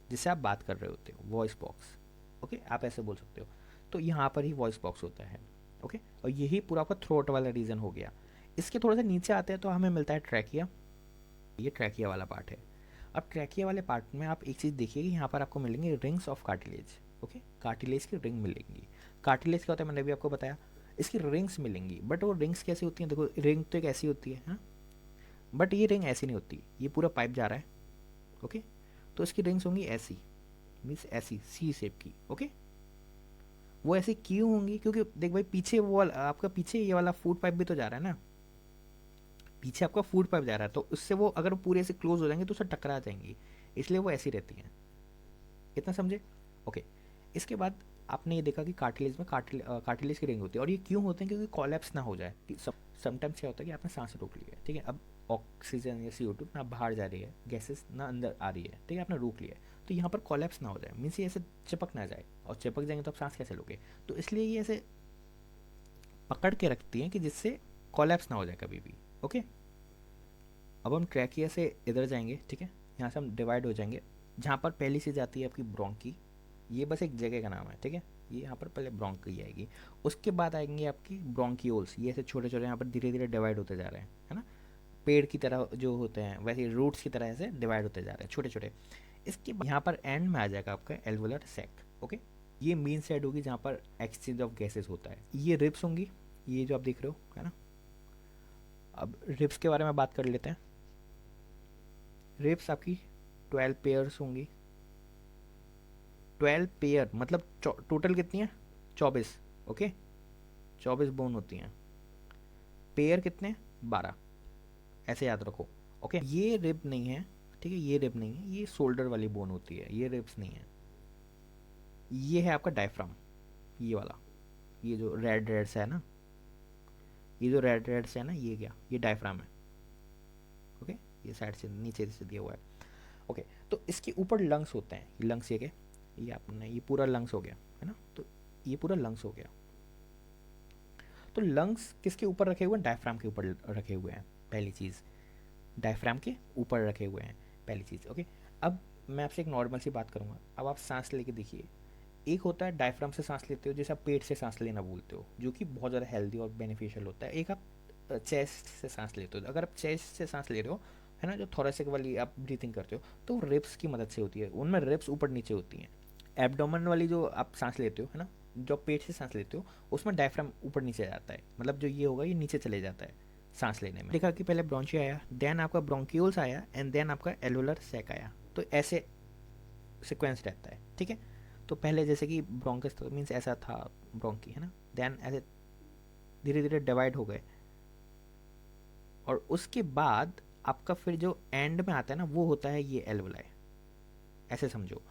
जिससे आप बात कर रहे होते हो, वॉइस बॉक्स। ओके, आप ऐसे बोल सकते हो। तो यहाँ पर ही वॉइस बॉक्स होता है। ओके, और यही पूरा आपका थ्रोट वाला रीजन हो गया। इसके थोड़ा सा नीचे आते हैं तो हमें मिलता है ट्रैकिया। ये ट्रैकिया वाला पार्ट है। अब ट्रैकिया वाले पार्ट में आप एक चीज़ देखिए कि यहाँ पर आपको मिलेंगे rings of cartilage. Okay, cartilage की रिंग मिलेंगी। कार्टिलेज क्या होता है मैंने भी आपको बताया, इसकी रिंग्स मिलेंगी। बट वो रिंग्स कैसी होती हैं, देखो रिंग तो एक ऐसी होती है, हाँ, बट ये रिंग ऐसी नहीं होती, ये पूरा पाइप जा रहा है। ओके, तो इसकी रिंग्स होंगी ऐसी, मीन्स ऐसी सी शेप की। ओके, वो ऐसी क्यों होंगी, क्योंकि देख भाई पीछे वो आपका पीछे ये वाला फूड पाइप भी तो जा रहा है ना, पीछे आपका फूड पाइप जा रहा है, तो उससे वो अगर पूरे से क्लोज हो जाएंगे तो उससे टकरा जाएंगी, इसलिए वो ऐसी रहती हैं। इतना समझे। ओके, इसके बाद आपने ये देखा कि कार्टिलेज में कार्टिलेज की रिंग होती है। और ये क्यों होते हैं, क्योंकि कॉलेप्स ना हो जाए। कि समटाइम्स क्या होता है कि आपने सांस रोक लिया है, ठीक है, अब ऑक्सीजन या CO2 ना बाहर जा रही है, गैसेस ना अंदर आ रही है, ठीक है, आपने रोक लिया है, तो यहाँ पर कॉलेप्स ना हो जाए, मीन्स ये ऐसे चिपक ना जाए, और चिपक जाएंगे तो आप सांस कैसे लोगे। तो इसलिए ये ऐसे पकड़ के रखती हैं कि जिससे कॉलेप्स ना हो जाए कभी भी। ओके, अब हम ट्रैकिया से इधर जाएंगे, ठीक है, यहाँ से हम डिवाइड हो जाएंगे। जहाँ पर पहली चीज़ आती है आपकी ब्रोंकी, ये बस एक जगह का नाम है, ठीक है, ये यहाँ पर पहले ब्रोंकी आएगी। उसके बाद आएंगे आपकी ब्रोंकियोल्स, ये ऐसे छोटे छोटे यहाँ पर धीरे धीरे डिवाइड होते जा रहे हैं, है ना, पेड़ की तरह जो होते हैं वैसे रूट्स की तरह ऐसे डिवाइड होते जा रहे हैं छोटे छोटे। इसके बाद यहाँ पर एंड में आ जाएगा आपका एल्वुलर सैक। ओके, ये मेन साइड होगी जहाँ पर एक्सचेंज ऑफ गैसेस होता है। ये रिब्स होंगी, ये जो आप देख रहे हो, है ना। अब रिब्स के बारे में बात कर लेते हैं। रिब्स आपकी 12 पेयर्स होंगी। 12 पेयर मतलब टोटल कितनी है, 24। ओके, 24 बोन होती हैं। पेयर कितने, 12, ऐसे याद रखो। ओके, ये रिब नहीं है, ठीक है, ये रिब नहीं है, ये शोल्डर वाली बोन होती है, ये रिब्स नहीं है। ये है आपका डायफ्राम। ये वाला, ये जो रेड रेड सा है ना, ये जो रेड रेड सा है ना, ये क्या, ये डायफ्राम है। ओके, ये साइड से नीचे से दिया हुआ है। ओके, तो इसके ऊपर लंग्स होते हैं, ये लंग्स ये क्या, ये आपने, ये पूरा लंग्स हो गया है ना, तो ये पूरा लंग्स हो गया। तो लंग्स किसके ऊपर रखे हुए हैं, डायफ्राम के ऊपर रखे हुए हैं, पहली चीज़, डायफ्राम के ऊपर रखे हुए हैं, पहली चीज़। ओके, अब मैं आपसे एक नॉर्मल सी बात करूँगा। अब आप सांस लेके देखिए, एक होता है डायफ्राम से सांस लेते हो, जैसे आप पेट से सांस लेना बोलते हो, जो कि बहुत ज़्यादा हेल्दी और बेनिफिशियल होता है। एक आप चेस्ट से सांस लेते हो। अगर आप चेस्ट से सांस ले रहे हो, है ना, जो थोरेसिक वाली आप ब्रीथिंग करते हो, तो रिब्स की मदद से होती है, उनमें रिब्स ऊपर नीचे होती हैं। एब्डोमेन वाली जो आप सांस लेते हो, है ना, जो पेट से सांस लेते हो, उसमें डायफ्राम ऊपर नीचे जाता है, मतलब जो ये होगा ये नीचे चले जाता है सांस लेने में। देखा कि पहले ब्रोंचिया आया, देन आपका ब्रोंक्यूल्स आया, एंड देन आपका एलुलर सैक आया। तो ऐसे सिक्वेंस रहता है, ठीक है। तो पहले जैसे कि ब्रोंकस तो मीन्स ऐसा था ब्रोंकी, है ना, देन ऐसे धीरे धीरे डिवाइड हो गए, और उसके बाद आपका फिर जो एंड में आता है ना, वो होता है ये एल्वुलाई, ऐसे समझो।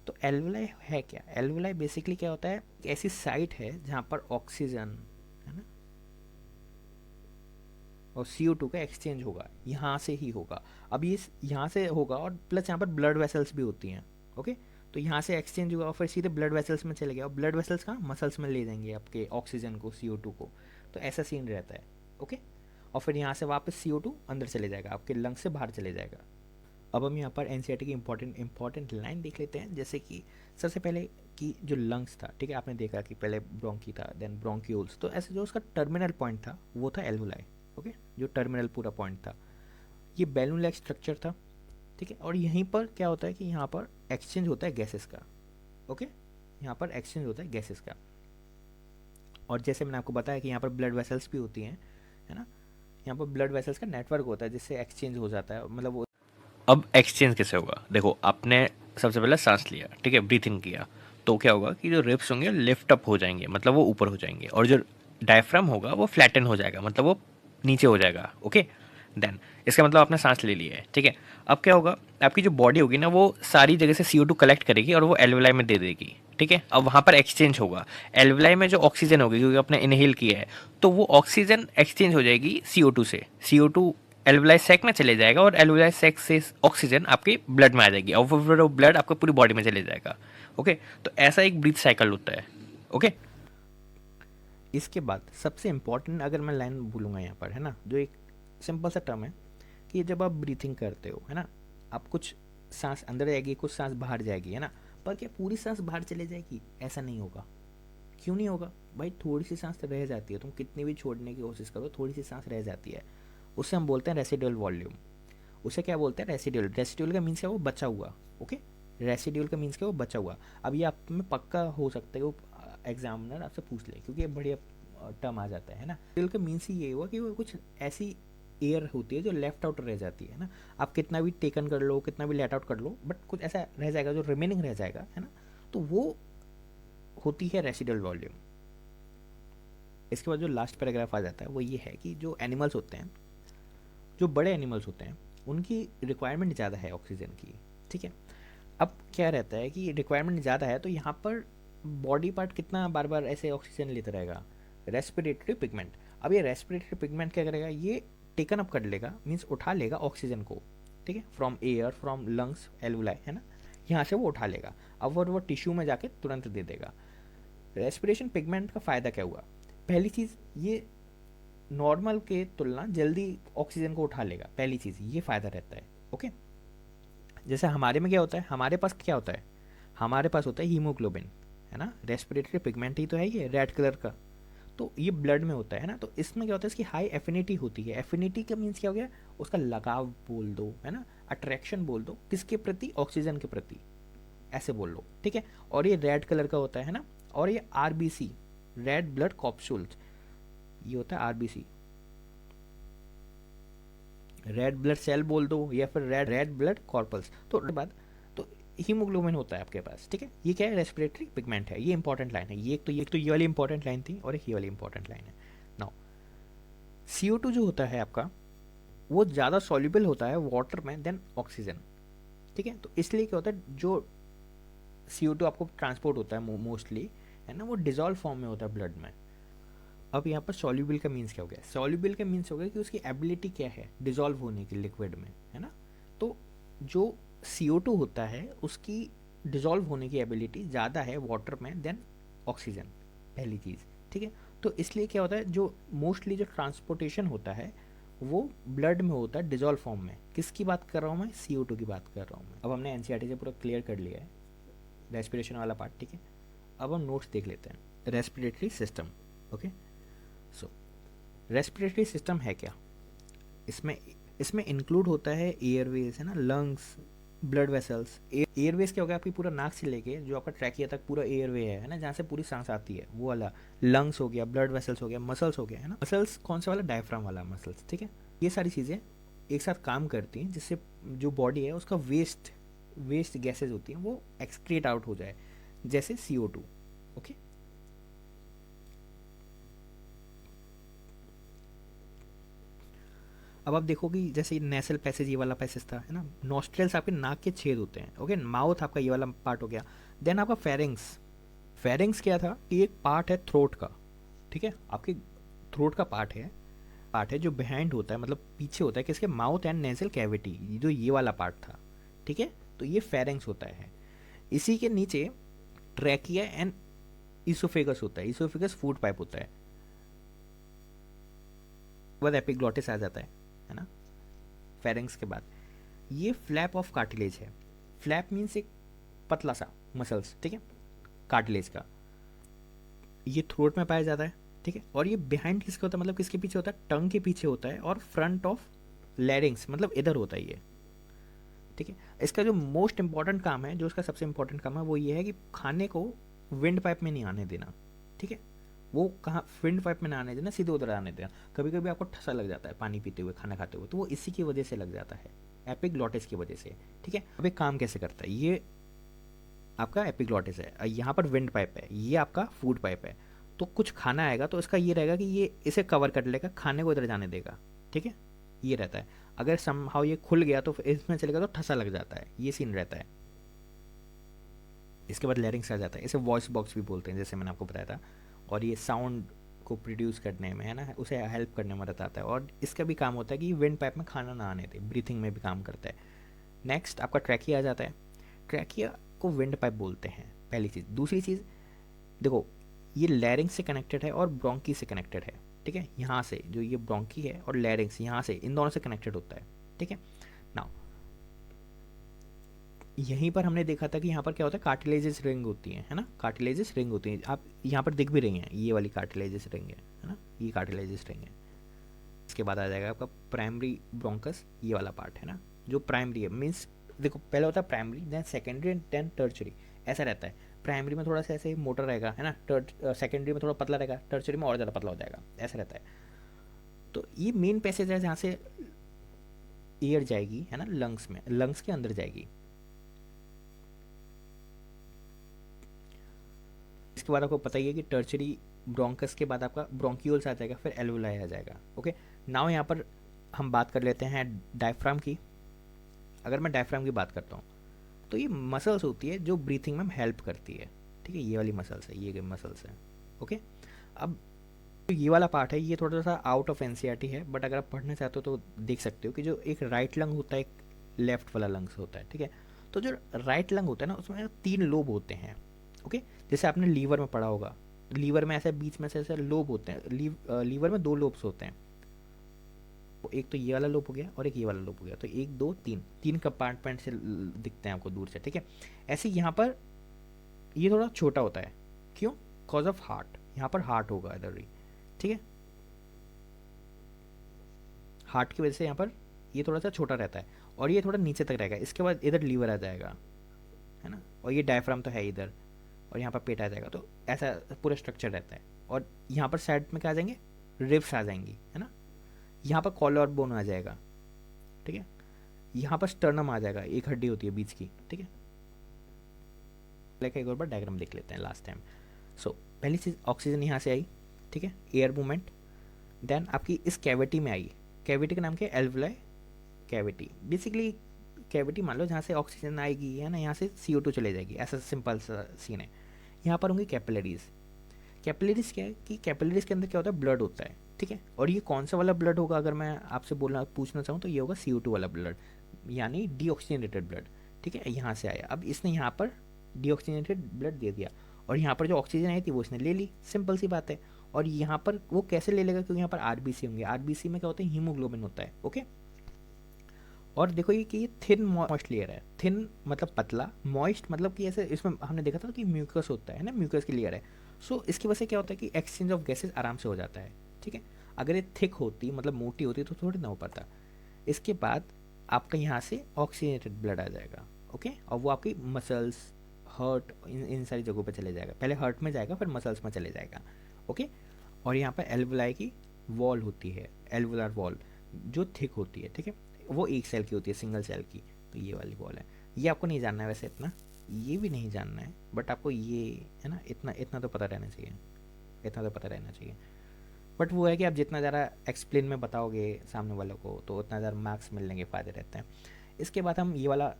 तो एल्वुलाई है क्या, एल्वुलाई बेसिकली क्या होता है, ऐसी साइट है जहाँ पर ऑक्सीजन, है ना, और CO2 का एक्सचेंज होगा, यहाँ से ही होगा। अब ये यहाँ से होगा, और प्लस यहाँ पर ब्लड वेसल्स भी होती हैं। ओके, तो यहाँ से एक्सचेंज हुआ और फिर सीधे ब्लड वेसल्स में चले गया, और ब्लड वेसल्स कहाँ, मसल्स में ले जाएंगे आपके ऑक्सीजन को, CO2 को। तो ऐसा सीन रहता है। ओके, और फिर यहाँ से वापस CO2 अंदर चले जाएगा, आपके लंग से बाहर चले जाएगा। अब हम यहाँ पर NCERT की इंपॉर्टेंट लाइन देख लेते हैं, जैसे कि सबसे पहले कि जो लंग्स था, ठीक है, आपने देखा कि पहले ब्रोंकी था, देन ब्रोंक्यूल्स, तो ऐसे जो उसका टर्मिनल पॉइंट था वो था एल्वुलाई। ओके, जो टर्मिनल पूरा पॉइंट था, ये बैलून लाइक स्ट्रक्चर था, ठीक है। और यहीं पर क्या होता है कि यहाँ पर एक्सचेंज होता है गैसेस का। ओके, यहाँ पर एक्सचेंज होता है गैसेस का, और जैसे मैंने आपको बताया कि यहाँ पर ब्लड वेसल्स भी होती हैं, है ना, यहाँ पर ब्लड वेसल्स का नेटवर्क होता है जिससे एक्सचेंज हो जाता है, मतलब वो। अब एक्सचेंज कैसे होगा, देखो आपने सबसे पहले सांस लिया, ठीक है, ब्रीथिंग किया, तो क्या होगा कि जो रिब्स होंगे लिफ्ट अप हो जाएंगे, मतलब वो ऊपर हो जाएंगे, और जो डायफ्राम होगा वो फ्लैटन हो जाएगा, मतलब वो नीचे हो जाएगा। ओके, देन इसका मतलब आपने सांस ले लिया है, ठीक है। अब क्या होगा, आपकी जो बॉडी होगी ना, वो सारी जगह से CO2 कलेक्ट करेगी और वो एल्वुलाई में दे देगी, ठीक है। अब वहाँ पर एक्सचेंज होगा, एल्वुलाई में जो ऑक्सीजन होगी, क्योंकि आपने इनहेल किया है, तो वो ऑक्सीजन एक्सचेंज हो जाएगी CO2 से, CO2 एल्वुलाई सैक में चले जाएगा, और एल्वुलाई सैक से ऑक्सीजन आपके ब्लड में आ जाएगी, और फिर वो ब्लड आपको पूरी बॉडी में चले जाएगा। ओके, तो ऐसा एक ब्रीथ साइकिल होता है। ओके, इसके बाद सबसे इम्पॉर्टेंट अगर मैं लाइन बोलूँगा यहाँ पर, है ना, जो एक सिंपल सा टर्म है कि जब आप ब्रीथिंग करते हो, है ना, आप कुछ सांस अंदर जाएगी, कुछ सांस बाहर जाएगी, है ना, पर क्या पूरी सांस बाहर चले जाएगी, ऐसा नहीं होगा। क्यों नहीं होगा भाई, थोड़ी सी सांस रह जाती है, तुम कितनी भी छोड़ने की कोशिश करो, थोड़ी सी सांस रह जाती है, उसे हम बोलते हैं रेसिडुअल वॉल्यूम। उसे क्या बोलते हैं, रेसिडुअल। रेसिडुअल का मीन्स है वो बचा हुआ। ओके, रेसिडुअल का मीन्स क्या, वो बचा हुआ। अब ये आप में पक्का हो सकता है वो एग्जामिनर आपसे पूछ ले, क्योंकि ये बढ़िया टर्म आ जाता है ना। रेसिडुअल का मीन्स ही ये हुआ कि वो कुछ ऐसी एयर होती है जो लेफ्ट आउट रह जाती है ना, आप कितना भी टेकन कर लो, कितना भी लेट आउट कर लो, बट कुछ ऐसा रह जाएगा जो रिमेनिंग रह जाएगा, है ना, तो वो होती है रेसिडुअल वॉल्यूम। इसके बाद जो लास्ट पैराग्राफ आ जाता है वो ये है कि जो एनिमल्स होते हैं, जो बड़े एनिमल्स होते हैं, उनकी रिक्वायरमेंट ज़्यादा है ऑक्सीजन की, ठीक है। अब क्या रहता है कि रिक्वायरमेंट ज़्यादा है, तो यहाँ पर बॉडी पार्ट कितना बार बार ऐसे ऑक्सीजन लेता रहेगा, रेस्पिरेटरी पिगमेंट। अब ये रेस्पिरेटरी पिगमेंट क्या करेगा, ये टेकन अप कर लेगा, मीन्स उठा लेगा ऑक्सीजन को, ठीक है, from air, from lungs, alveoli, है ना, यहाँ से वो उठा लेगा। अब वो टिश्यू में जाके तुरंत दे देगा। रेस्पिरेशन पिगमेंट का फ़ायदा क्या हुआ, पहली चीज़ ये नॉर्मल के तुलना जल्दी ऑक्सीजन को उठा लेगा, पहली चीज़ ये फ़ायदा रहता है। ओके, जैसे हमारे में क्या होता है, हमारे पास क्या होता है, हमारे पास होता है हीमोग्लोबिन, है ना, रेस्पिरेटरी पिगमेंट ही तो है ये रेड कलर का, तो ये ब्लड में होता है ना, तो इसमें क्या होता है, इसकी हाई एफिनिटी होती है। एफिनिटी का मीन्स क्या हो गया, उसका लगाव बोल दो, है ना, अट्रैक्शन बोल दो, किसके प्रति, ऑक्सीजन के प्रति, ऐसे बोल लो, ठीक है। और ये रेड कलर का होता है ना, और ये RBC, रेड ब्लड कॉप्सूल्स, ये होता है RBC, रेड ब्लड सेल बोल दो, या फिर रेड ब्लड कॉर्पल्स। तो बाद तो हीमोग्लोबिन होता है आपके पास, ठीक है। ये क्या है, रेस्पिरेटरी पिगमेंट है। ये इंपॉर्टेंट लाइन है, ये एक तो ये वाली इंपॉर्टेंट लाइन थी, और एक ये वाली इंपॉर्टेंट लाइन है। नाउ CO2 जो होता है आपका, वो ज़्यादा सॉल्युबल होता है वाटर में देन ऑक्सीजन, ठीक है। तो इसलिए क्या होता है, जो CO2 आपको ट्रांसपोर्ट होता है मोस्टली है ना, वो डिजॉल्व फॉर्म में होता है ब्लड में। अब यहाँ पर सॉल्यूबल का मीन्स क्या हो गया, सॉल्यूबल का मीन्स हो गया कि उसकी एबिलिटी क्या है डिजॉल्व होने की लिक्विड में, है ना। तो जो CO2 होता है उसकी डिजॉल्व होने की एबिलिटी ज़्यादा है वाटर में देन ऑक्सीजन, पहली चीज़, ठीक है। तो इसलिए क्या होता है, जो मोस्टली जो ट्रांसपोर्टेशन होता है वो ब्लड में होता है डिजॉल्व फॉर्म में। किसकी बात कर रहा हूँ मैं, CO2 की बात कर रहा हूँ मैं। अब हमने NCERT से पूरा क्लियर कर लिया है रेस्पिरेशन वाला पार्ट, ठीक है। अब हम नोट्स देख लेते हैं। Respiratory system, okay. So respiratory system है क्या, इसमें इसमें इंक्लूड होता है एयरवेज, है ना, लंग्स, ब्लड वेसल्स। एयरवेज क्या होगा, आपकी पूरा नाक से लेके जो आपका ट्रैकिया तक पूरा एयरवे है ना, जहाँ से पूरी सांस आती है वो वाला। लंग्स हो गया, ब्लड वेसल्स हो गया, मसल्स हो गया, है ना। मसल्स कौन सा वाला, डायफ्राम वाला मसल्स, ठीक है। ये सारी चीज़ें एक साथ काम करती हैं जिससे जो बॉडी है उसका वेस्ट गैसेज होती हैं वो एक्सक्रीट आउट हो जाए, जैसे CO2, ओके। अब आप देखोगे जैसे नेसल पैसेज ये वाला पैसेज था, है ना। नॉस्ट्रल्स आपके नाक के छेद होते हैं, ओके। माउथ आपका ये वाला पार्ट हो गया। देन आपका फेरिंग्स, फेरिंग्स क्या था कि एक पार्ट है थ्रोट का, ठीक है। आपके थ्रोट का पार्ट है जो बिहाइंड होता है, मतलब पीछे होता है किसके, माउथ एंड नेजल कैविटी, जो ये वाला पार्ट था, ठीक है। तो ये फेरिंग्स होता है। इसी के नीचे ट्रैकिया एंड इसोफेगस होता है। इसोफेगस फूड पाइप होता है। बाद एपिग्लॉटिस आ जाता है ना, फेरिंग्स के बाद। ये फ्लैप ऑफ कार्टिलेज है। फ्लैप मीन्स एक पतला सा मसल्स, ठीक है, कार्टिलेज का। ये थ्रोट में पाया जाता है, ठीक है। और ये बिहाइंड किसके होता है, मतलब किसके पीछे होता है, टंग के पीछे होता है। और फ्रंट ऑफ लैरिंग्स, मतलब इधर होता है ये, ठीक है। इसका जो मोस्ट इंपॉर्टेंट काम है, जो इसका सबसे इंपॉर्टेंट काम है वो ये है कि खाने को विंड पाइप में नहीं आने देना, ठीक है। वो कहाँ विंड पाइप में ना आने देना, सीधे उधर आने देना। कभी कभी आपको ठसा लग जाता है पानी पीते हुए, खाना खाते हुए, तो वो इसी की वजह से लग जाता है, एपिग्लॉटिस की वजह से, ठीक है। अब एक काम कैसे करता है, ये आपका एपिग्लॉटिस है, यहाँ पर विंड पाइप है, ये आपका फूड पाइप है। तो कुछ खाना आएगा तो इसका ये रहेगा कि ये इसे कवर कर लेगा, खाने को इधर जाने देगा, ठीक है। ये रहता है। अगर समहाउ ये खुल गया तो इसमें चलेगा तो ठसा लग जाता है, ये सीन रहता है। इसके बाद लैरिंग्स आ जाता है, इसे वॉइस बॉक्स भी बोलते हैं, जैसे मैंने आपको बताया था। और ये साउंड को प्रोड्यूस करने में, है ना, उसे हेल्प करने में मदद आता है। और इसका भी काम होता है कि विंड पाइप में खाना ना आने दे, ब्रीथिंग में भी काम करता है। नेक्स्ट आपका ट्रैकिया आ जाता है। ट्रैकिया को विंड पाइप बोलते हैं, पहली चीज़। दूसरी चीज़ देखो, ये लैरिंग्स से कनेक्टेड है और ब्रोंकी से कनेक्टेड है, ठीक है। यहाँ से जो ये ब्रोंकी है और लैरिंग्स यहाँ से, इन दोनों से कनेक्टेड होता है, ठीक है। नाउ यहीं पर हमने देखा था कि यहाँ पर क्या होता है, कार्टिलेजिस रिंग होती है ना, कार्टिलेजिस रिंग होती है। आप यहाँ पर दिख भी रही हैं, ये वाली कार्टिलेजिस रिंग है ना, ये कार्टिलेजिस रिंग है। इसके बाद आ जाएगा आपका प्राइमरी ब्रोंकस, ये वाला पार्ट है ना, जो प्राइमरी है। मीन्स देखो, पहले होता है primary, then secondary and then tertiary, ऐसा रहता है। प्राइमरी में थोड़ा सा ऐसे मोटर रहेगा, है ना, सेकेंडरी में थोड़ा पतला रहेगा, टर्चरी में और ज़्यादा पतला हो जाएगा, ऐसा रहता है। तो ये मेन पैसेज है जहाँ से एयर जाएगी, है ना, लंग्स में, लंग्स के अंदर जाएगी। इसके बाद आपको पता ही है कि टर्चरी ब्रोंकस के बाद आपका ब्रोंक्यूल्स आ जाएगा, फिर एल्वुलाई आ जाएगा, ओके। नाउ यहाँ पर हम बात कर लेते हैं डायफ्राम की। अगर मैं डायफ्राम की बात करता हूँ तो ये मसल्स होती है जो ब्रीथिंग में हेल्प करती है, ठीक है। ये वाली मसल्स है, ये मसल्स हैं, ओके। अब ये वाला पार्ट है, ये थोड़ा सा आउट ऑफ NCERT है, बट अगर आप पढ़ना चाहते हो तो देख सकते हो कि जो एक राइट लंग होता है, एक लेफ्ट वाला लंग्स होता है, ठीक है। तो जो राइट लंग होता है ना, उसमें 3 लोब होते हैं, ओके। जैसे आपने लीवर में पढ़ा होगा, लीवर में ऐसे बीच में से ऐसे लोब होते हैं। लीवर में 2 लोब्स होते हैं, एक तो ये वाला लोब हो गया और एक ये वाला लोब हो गया। तो 1 2 3 कंपार्टमेंट से दिखते हैं आपको दूर से, ठीक है। ऐसे यहाँ पर ये थोड़ा छोटा होता है, क्यों, कॉज ऑफ हार्ट। यहाँ पर हार्ट होगा इधर ही, ठीक है। हार्ट की वजह से यहाँ पर ये थोड़ा सा छोटा रहता है और ये थोड़ा नीचे तक रहेगा। इसके बाद इधर लीवर आ जाएगा, है ना, और ये डायफ्राम तो है इधर, और यहाँ पर पेट आ जाएगा। तो ऐसा पूरा स्ट्रक्चर रहता है। और यहाँ पर साइड में क्या आ जाएंगे, रिब्स आ जाएंगी, है ना। यहाँ पर कॉलर बोन आ जाएगा, ठीक है। यहाँ पर स्टर्नम आ जाएगा, एक हड्डी होती है बीच की, ठीक है। एक और बार डायग्राम देख लेते हैं लास्ट टाइम। सो पहली चीज़, ऑक्सीजन यहाँ से आई, ठीक है, एयर मूवमेंट। देन आपकी इस कैविटी में आई, कैविटी का नाम क्या है, एल्वुलाई कैविटी। बेसिकली कैविटी मान लो जहाँ से ऑक्सीजन आएगी, है ना, यहाँ से CO2 चले जाएगी, ऐसा सिंपल सा सीन है। यहाँ पर होंगी कैपिलरीज। कैपिलरीज क्या है कि कैपिलरीज के अंदर क्या होता है, ब्लड होता है, ठीक है। और ये कौन सा वाला ब्लड होगा, अगर मैं आपसे पूछना चाहूँ तो ये होगा CO2 वाला ब्लड, यानी डीऑक्सीजनेटेड ब्लड, ठीक है। यहाँ से आया, अब इसने यहाँ पर डीऑक्सीजनेटेड ब्लड दे दिया, और यहाँ पर जो ऑक्सीजन आई थी वो इसने ले ली, सिंपल सी बात है। और यहाँ पर वो कैसे ले लेगा, क्योंकि यहाँ पर आरबीसी होंगे, आरबीसी में क्या होता है, हीमोग्लोबिन होता है, ओके। और देखो ये कि ये थिन मॉइस्ट लेयर है, थिन मतलब पतला, मॉइस्ट मतलब कि ऐसे, इसमें हमने देखा था कि म्यूकस होता है ना, म्यूकस की लेयर है। सो इसकी वजह से क्या होता है कि एक्सचेंज ऑफ गैसेज आराम से हो जाता है, ठीक है। अगर ये थिक होती, मतलब मोटी होती, तो थोड़ी ना हो पाता। इसके बाद आपका यहाँ से ऑक्सीजनेटेड ब्लड आ जाएगा, ओके। और वो आपकी मसल्स, हर्ट, इन सारी जगहों पे चले जाएगा, पहले हर्ट में जाएगा फिर मसल्स में चले जाएगा, ओके। और यहाँ पर एल्वुलाई की वॉल होती है, एल्वुलर वॉल, जो थिक होती है, ठीक है। वो एक सेल की होती है, सिंगल सेल की, तो ये वाली वॉल है। ये आपको नहीं जानना है वैसे इतना, ये भी नहीं जानना है, बट आपको ये है ना, इतना इतना तो पता रहना चाहिए, इतना तो पता रहना चाहिए। बट वो है कि आप जितना ज़्यादा एक्सप्लेन में बताओगे सामने वालों को, तो उतना ज़्यादा मार्क्स मिलने के फ़ायदे रहते हैं। इसके बाद हम ये वाला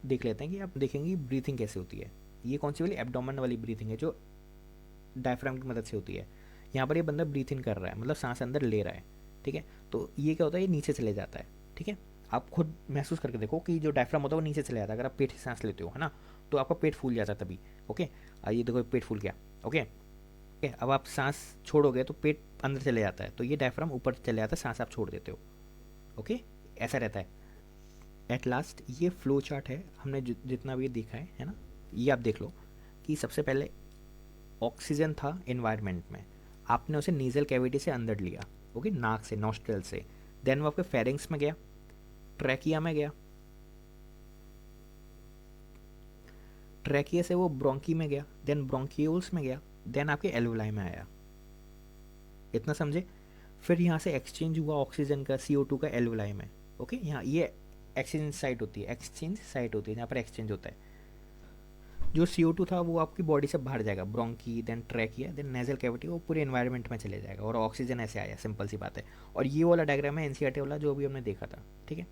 देख लेते हैं कि आप देखेंगे ब्रीथिंग कैसे होती है। ये कौन सी वाली, एब्डोमेन वाली ब्रीथिंग है, जो डायफ्राम की मदद से होती है। यहाँ पर ये बंदा ब्रीथ इन कर रहा है, मतलब सांस अंदर ले रहा है, ठीक है। तो ये क्या होता है, ये नीचे चले जाता है, ठीक है। आप खुद महसूस करके देखो कि जो डायफ्राम होता है वो नीचे चले जाता है, अगर आप पेट से सांस लेते हो, है ना, तो आपका पेट फूल जाता है तभी, ओके। ये देखो पेट फूल गया, ओके। अब आप सांस छोड़ोगे तो पेट अंदर चले जाता है, तो ये डायफ्राम ऊपर चले जाता है, सांस आप छोड़ देते हो, ओके। ऐसा रहता है। एट लास्ट ये फ्लो चार्ट है, हमने जितना भी देखा है ना, ये आप देख लो कि सबसे पहले ऑक्सीजन था एनवायरनमेंट में, आपने उसे नीजल कैविटी से अंदर लिया, ओके, नाक से, नॉस्ट्रल से। देन वो आपके फेरिंग्स में गया, ट्रैकिया में गया, ट्रैकिया से वो ब्रोंकी में गया, देन ब्रोंकियोल्स में गया, देन आपके एल्वुलाई में आया। इतना समझे। फिर यहाँ से एक्सचेंज हुआ ऑक्सीजन का, CO2 का एल्वुलाई में, ओके। यहाँ ये एक्सचेंज साइट होती है, एक्सचेंज साइट होती है, यहाँ पर एक्सचेंज होता है। जो CO2 था वो आपकी बॉडी से बाहर जाएगा, bronchi, then trachea, then nasal cavity, वो पूरे एनवायरनमेंट में चले जाएगा, और ऑक्सीजन ऐसे आया, सिंपल सी बात है। और ये वाला डायग्राम है एनसीईआरटी वाला, जो अभी हमने देखा था, ठीक है।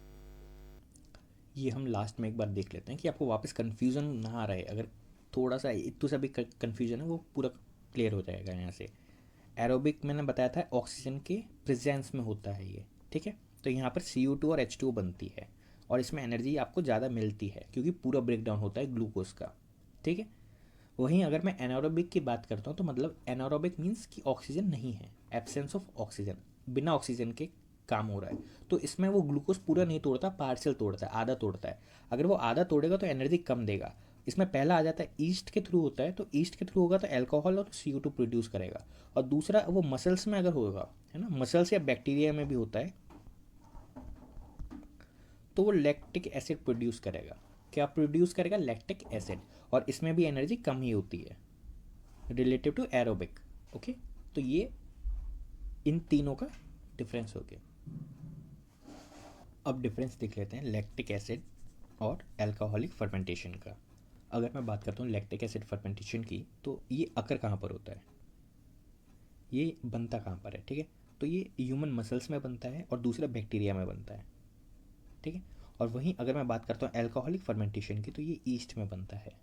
ये हम लास्ट में एक बार देख लेते हैं कि आपको वापस कन्फ्यूज़न ना रहे, अगर थोड़ा सा इतू सा भी कन्फ्यूजन है वो पूरा क्लियर हो जाएगा यहाँ से। एरोबिक मैंने बताया था ऑक्सीजन के प्रेजेंस में होता है ये, ठीक है। तो यहाँ पर CO2 और H2O बनती है, और इसमें एनर्जी आपको ज़्यादा मिलती है क्योंकि पूरा ब्रेक डाउन होता है ग्लूकोज का, ठीक है। वहीं अगर मैं एनारोबिक की बात करता हूँ तो मतलब एनारोबिक मीन्स कि ऑक्सीजन नहीं है, एब्सेंस ऑफ ऑक्सीजन, बिना ऑक्सीजन के काम हो रहा है। तो इसमें वो ग्लूकोज पूरा नहीं तोड़ता, पार्शियल तोड़ता है, आधा तोड़ता है। अगर वो आधा तोड़ेगा तो एनर्जी कम देगा। इसमें पहला आ जाता है ईस्ट के थ्रू होता है, तो ईस्ट के थ्रू होगा तो अल्कोहल और CO2 प्रोड्यूस करेगा। और दूसरा वो मसल्स में अगर होगा, है ना, मसल्स या बैक्टीरिया में भी होता है, तो वो लैक्टिक एसिड प्रोड्यूस करेगा। क्या प्रोड्यूस करेगा, लैक्टिक एसिड। और इसमें भी एनर्जी कम ही होती है रिलेटिव टू एरोबिक, ओके। तो ये इन तीनों का डिफरेंस हो गया। अब डिफरेंस देख लेते हैं लैक्टिक एसिड और अल्कोहलिक फर्मेंटेशन का। अगर मैं बात करता हूँ लैक्टिक एसिड फर्मेंटेशन की, तो ये अकर कहाँ पर होता है, ये बनता कहाँ पर है, ठीक है। तो ये ह्यूमन मसल्स में बनता है और दूसरा बैक्टीरिया में बनता है, ठीक है। और वहीं अगर मैं बात करता हूँ अल्कोहलिक फर्मेंटेशन की, तो ये ईस्ट में बनता है।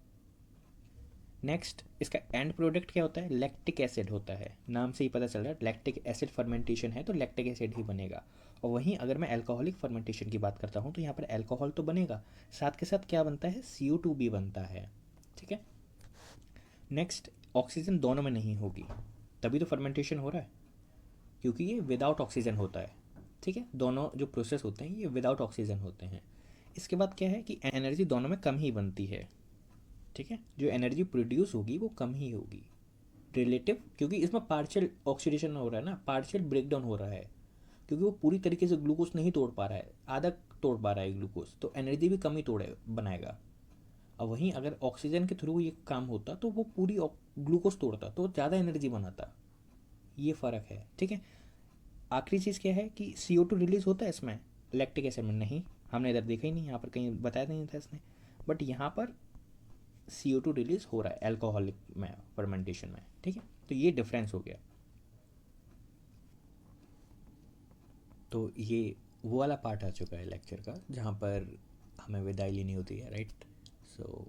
नेक्स्ट इसका एंड प्रोडक्ट क्या होता है, लैक्टिक एसिड होता है, नाम से ही पता चल रहा है लैक्टिक एसिड फर्मेंटेशन है तो लैक्टिक एसिड ही बनेगा। और वहीं अगर मैं अल्कोहलिक फर्मेंटेशन की बात करता हूँ तो यहाँ पर अल्कोहल तो बनेगा, साथ के साथ क्या बनता है, CO2 भी बनता है, ठीक है। नेक्स्ट ऑक्सीजन दोनों में नहीं होगी, तभी तो फर्मेंटेशन हो रहा है, क्योंकि ये विदाउट ऑक्सीजन होता है, ठीक है। दोनों जो प्रोसेस होते हैं ये विदाउट ऑक्सीजन होते हैं। इसके बाद क्या है कि एनर्जी दोनों में कम ही बनती है, ठीक है। जो एनर्जी प्रोड्यूस होगी वो कम ही होगी रिलेटिव, क्योंकि इसमें पार्शियल ऑक्सीडेशन हो रहा है ना, पार्शियल ब्रेकडाउन हो रहा है, क्योंकि वो पूरी तरीके से ग्लूकोज नहीं तोड़ पा रहा है, आधा तोड़ पा रहा है ग्लूकोज, तो एनर्जी भी कम ही तोड़े बनाएगा। और वहीं अगर ऑक्सीजन के थ्रू ये काम होता तो वो पूरी ग्लूकोज तोड़ता तो ज़्यादा एनर्जी बनाता। ये फ़र्क है, ठीक है। आखिरी चीज़ क्या है कि CO2 रिलीज होता है इसमें, लैक्टिक एसिड में नहीं, हमने इधर देखा ही नहीं, यहाँ पर कहीं बताया नहीं था इसने, बट यहाँ पर CO2 रिलीज हो रहा है अल्कोहलिक में, फर्मेंटेशन में, ठीक है। तो ये डिफरेंस हो गया। तो ये वो वाला पार्ट आ चुका है लेक्चर का जहाँ पर हमें विदाई लेनी होती है, राइट। सो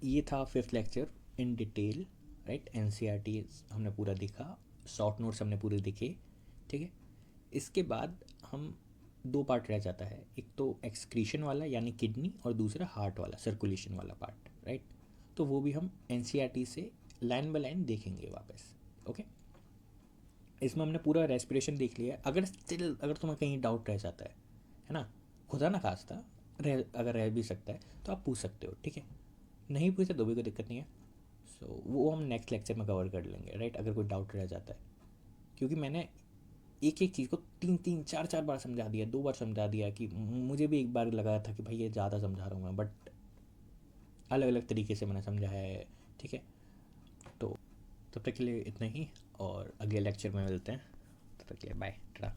ये था 5th lecture in detail right. NCERT हमने पूरा देखा, शॉर्ट नोट्स हमने पूरे देखे, ठीक है। इसके बाद हम दो पार्ट रह जाता है, एक तो एक्सक्रीशन वाला यानी किडनी, और दूसरा हार्ट वाला सर्कुलेशन वाला पार्ट, राइट। तो वो भी हम एनसीईआरटी से लाइन बाय लाइन देखेंगे वापस, ओके। इसमें हमने पूरा रेस्पिरेशन देख लिया। अगर तुम्हें कहीं डाउट रह जाता है ना, खुदा ना खास्ता अगर रह भी सकता है तो आप पूछ सकते हो, ठीक है। नहीं पूछे तो भी कोई दिक्कत नहीं है। सो वो हम नेक्स्ट लेक्चर में कवर कर लेंगे, राइट, अगर कोई डाउट रह जाता है। क्योंकि मैंने एक एक चीज़ को तीन तीन चार चार बार समझा दिया, दो बार समझा दिया, कि मुझे भी एक बार लगा था कि भाई ये ज़्यादा समझा रहा हूँ मैं, बट अलग अलग तरीके से मैंने समझाया है, ठीक है। तो तब तक के लिए इतना ही, और अगले लेक्चर में मिलते हैं। तब तक के लिए बाय, टाटा।